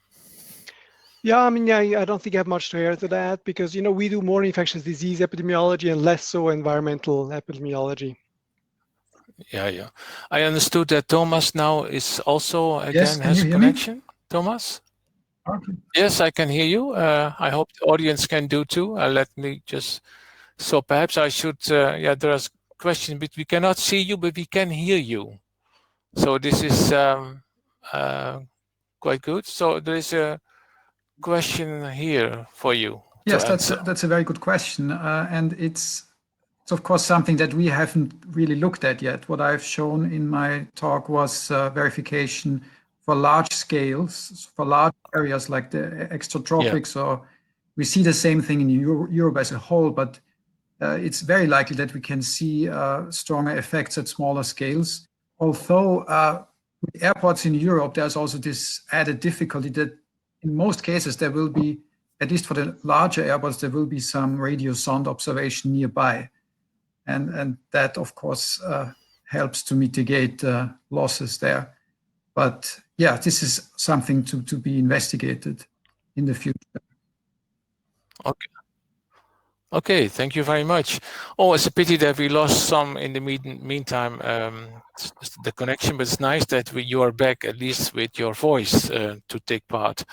Yeah, I mean, I don't think I have much to add to that, because we do more infectious disease epidemiology and less so environmental epidemiology. Yeah. I understood that Thomas now is also Yes, has a connection. Me? Thomas? Okay. Yes, I can hear you. I hope the audience can do too. Let me just. So perhaps I should. There are questions, but we cannot see you, but we can hear you. So this is quite good. So there is a question here for you. Yes, that's a very good question, and it's of course, something that we haven't really looked at yet. What I've shown in my talk was verification for large scales, for large areas like the extratropics, or we see the same thing in Europe as a whole, but it's very likely that we can see stronger effects at smaller scales. Although with airports in Europe, there's also this added difficulty that in most cases there will be, at least for the larger airports, there will be some radio sound observation nearby. And that, of course, helps to mitigate losses there. But yeah, this is something to be investigated in the future. Okay. Okay, thank you very much. Oh, it's a pity that we lost some in the meantime, the connection, but it's nice that you are back, at least with your voice, to take part.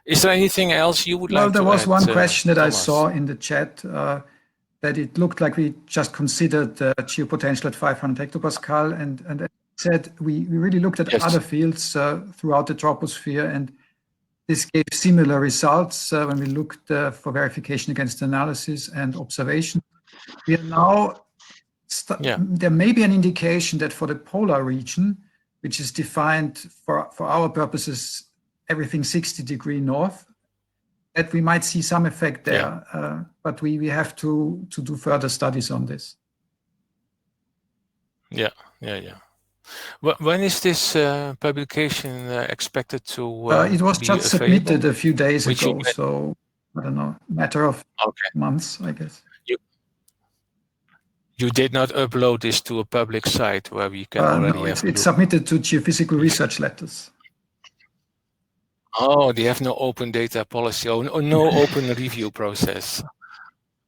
Is there anything else you would like to add? Well, there was one question that Thomas? I saw in the chat, that it looked like we just considered the geopotential at 500 hectopascal, and I said we really looked at other fields throughout the troposphere, and this gave similar results when we looked for verification against analysis and observation. We are now, there may be an indication that for the polar region, which is defined for our purposes, everything 60 degrees north, that we might see some effect there, but we have to do further studies on this. Yeah. When is this publication expected to it was just submitted a few days ago, so I don't know, matter of months, I guess. You did not upload this to a public site where we can already no, have it's submitted to geophysical research letters. Oh, they have no open data policy or no open review process.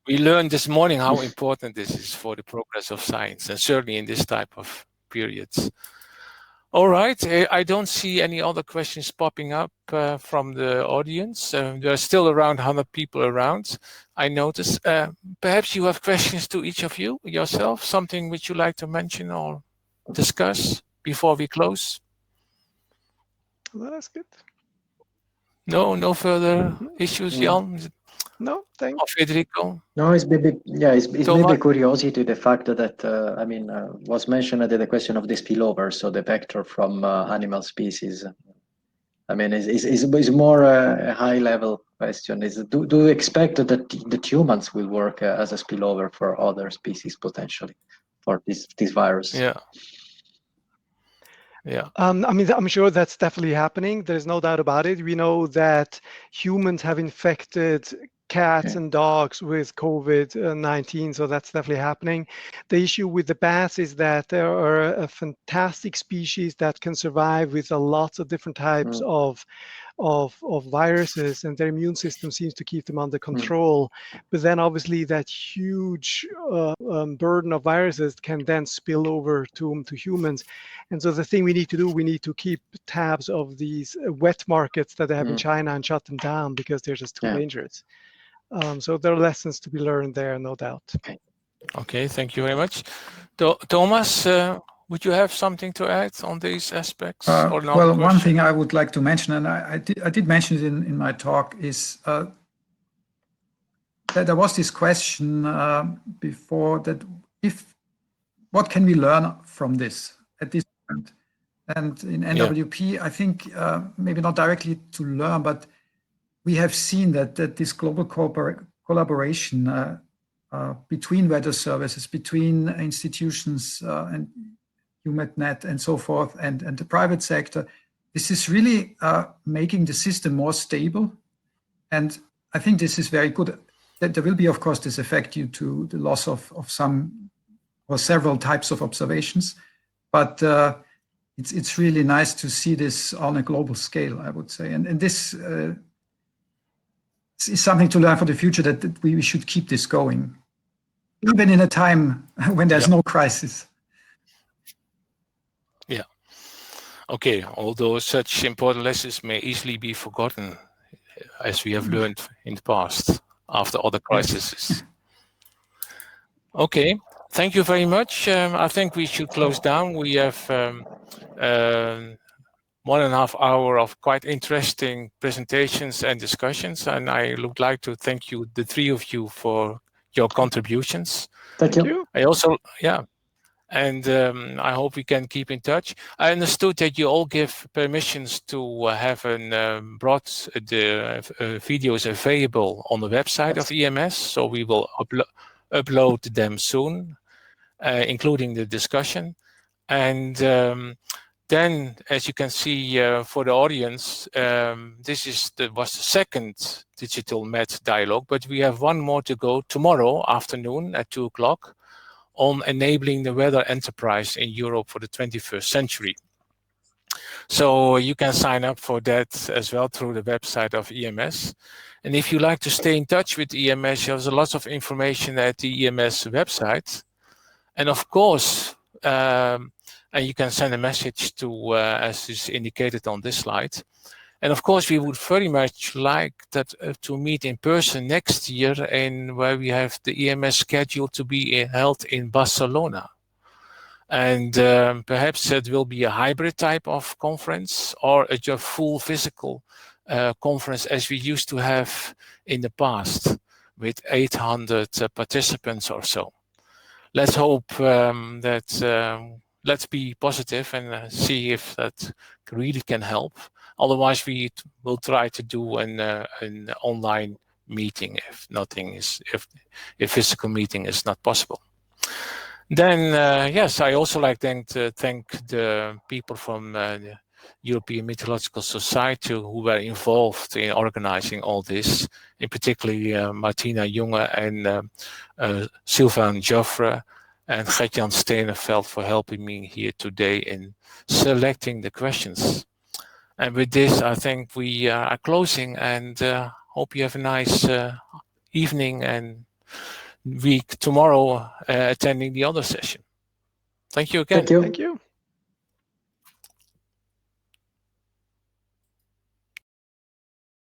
We learned this morning how important this is for the progress of science, and certainly in this type of periods. All right, I don't see any other questions popping up from the audience. There are still around 100 people around, I notice. Perhaps you have questions to each of you yourself, something which you like to mention or discuss before we close? Well, that's good. No further issues, Jan? No, thanks. Or Federico? No, it's maybe curiosity, the fact that was mentioned at the question of the spillover, so the vector from animal species. I mean, is more a high level question. Do you expect that humans will work as a spillover for other species potentially for this virus? Yeah. I mean, I'm sure that's definitely happening. There's no doubt about it. We know that humans have infected cats and dogs with COVID-19, so that's definitely happening. The issue with the bats is that there are a fantastic species that can survive with lots of different types of viruses, and their immune system seems to keep them under control. But then obviously that huge burden of viruses can then spill over to humans. And so the thing we need to do, we need to keep tabs of these wet markets that they have in China and shut them down because they're just too dangerous. So there are lessons to be learned there, no doubt. Okay, thank you very much. Thomas, would you have something to add on these aspects? Or no? Well, one thing I would like to mention, and I did mention it in my talk, is that there was this question before that what can we learn from this at this point? And in NWP, I think maybe not directly to learn, but we have seen that this global collaboration between weather services, between institutions and EUMETSAT and so forth, and the private sector, this is really making the system more stable. And I think this is very good. There will be, of course, this effect due to the loss of some or several types of observations, but it's really nice to see this on a global scale, I would say. And this is something to learn for the future, that we should keep this going, even in a time when there's no crisis. Yeah. Okay, although such important lessons may easily be forgotten, as we have learned in the past after other crises. Okay, thank you very much. I think we should close down. We have 1.5 hours of quite interesting presentations and discussions, and I would like to thank you, the three of you, for your contributions. Thank you. I also, and I hope we can keep in touch. I understood that you all give permissions to have brought the videos available on the website of EMS, so we will upload them soon, including the discussion. And then, as you can see for the audience, this was the second DigitalMEDialogue, but we have one more to go tomorrow afternoon at 2 o'clock on enabling the weather enterprise in Europe for the 21st century. So you can sign up for that as well through the website of EMS. And if you like to stay in touch with EMS, there's a lot of information at the EMS website. And of course, and you can send a message to, as is indicated on this slide. And of course, we would very much like that to meet in person next year, and where we have the EMS scheduled to be held in Barcelona. And perhaps it will be a hybrid type of conference or a full physical conference as we used to have in the past with 800 participants or so. Let's hope that, let's be positive and see if that really can help. Otherwise, we will try to do an online meeting if physical meeting is not possible. Then, yes, I also like to thank the people from the European Meteorological Society who were involved in organizing all this, in particular Martina Junge and Sylvain Joffre and Gert-Jan Steneveld for helping me here today in selecting the questions. And with this, I think we are closing, and hope you have a nice evening and week tomorrow attending the other session. Thank you again. Thank you. Thank you.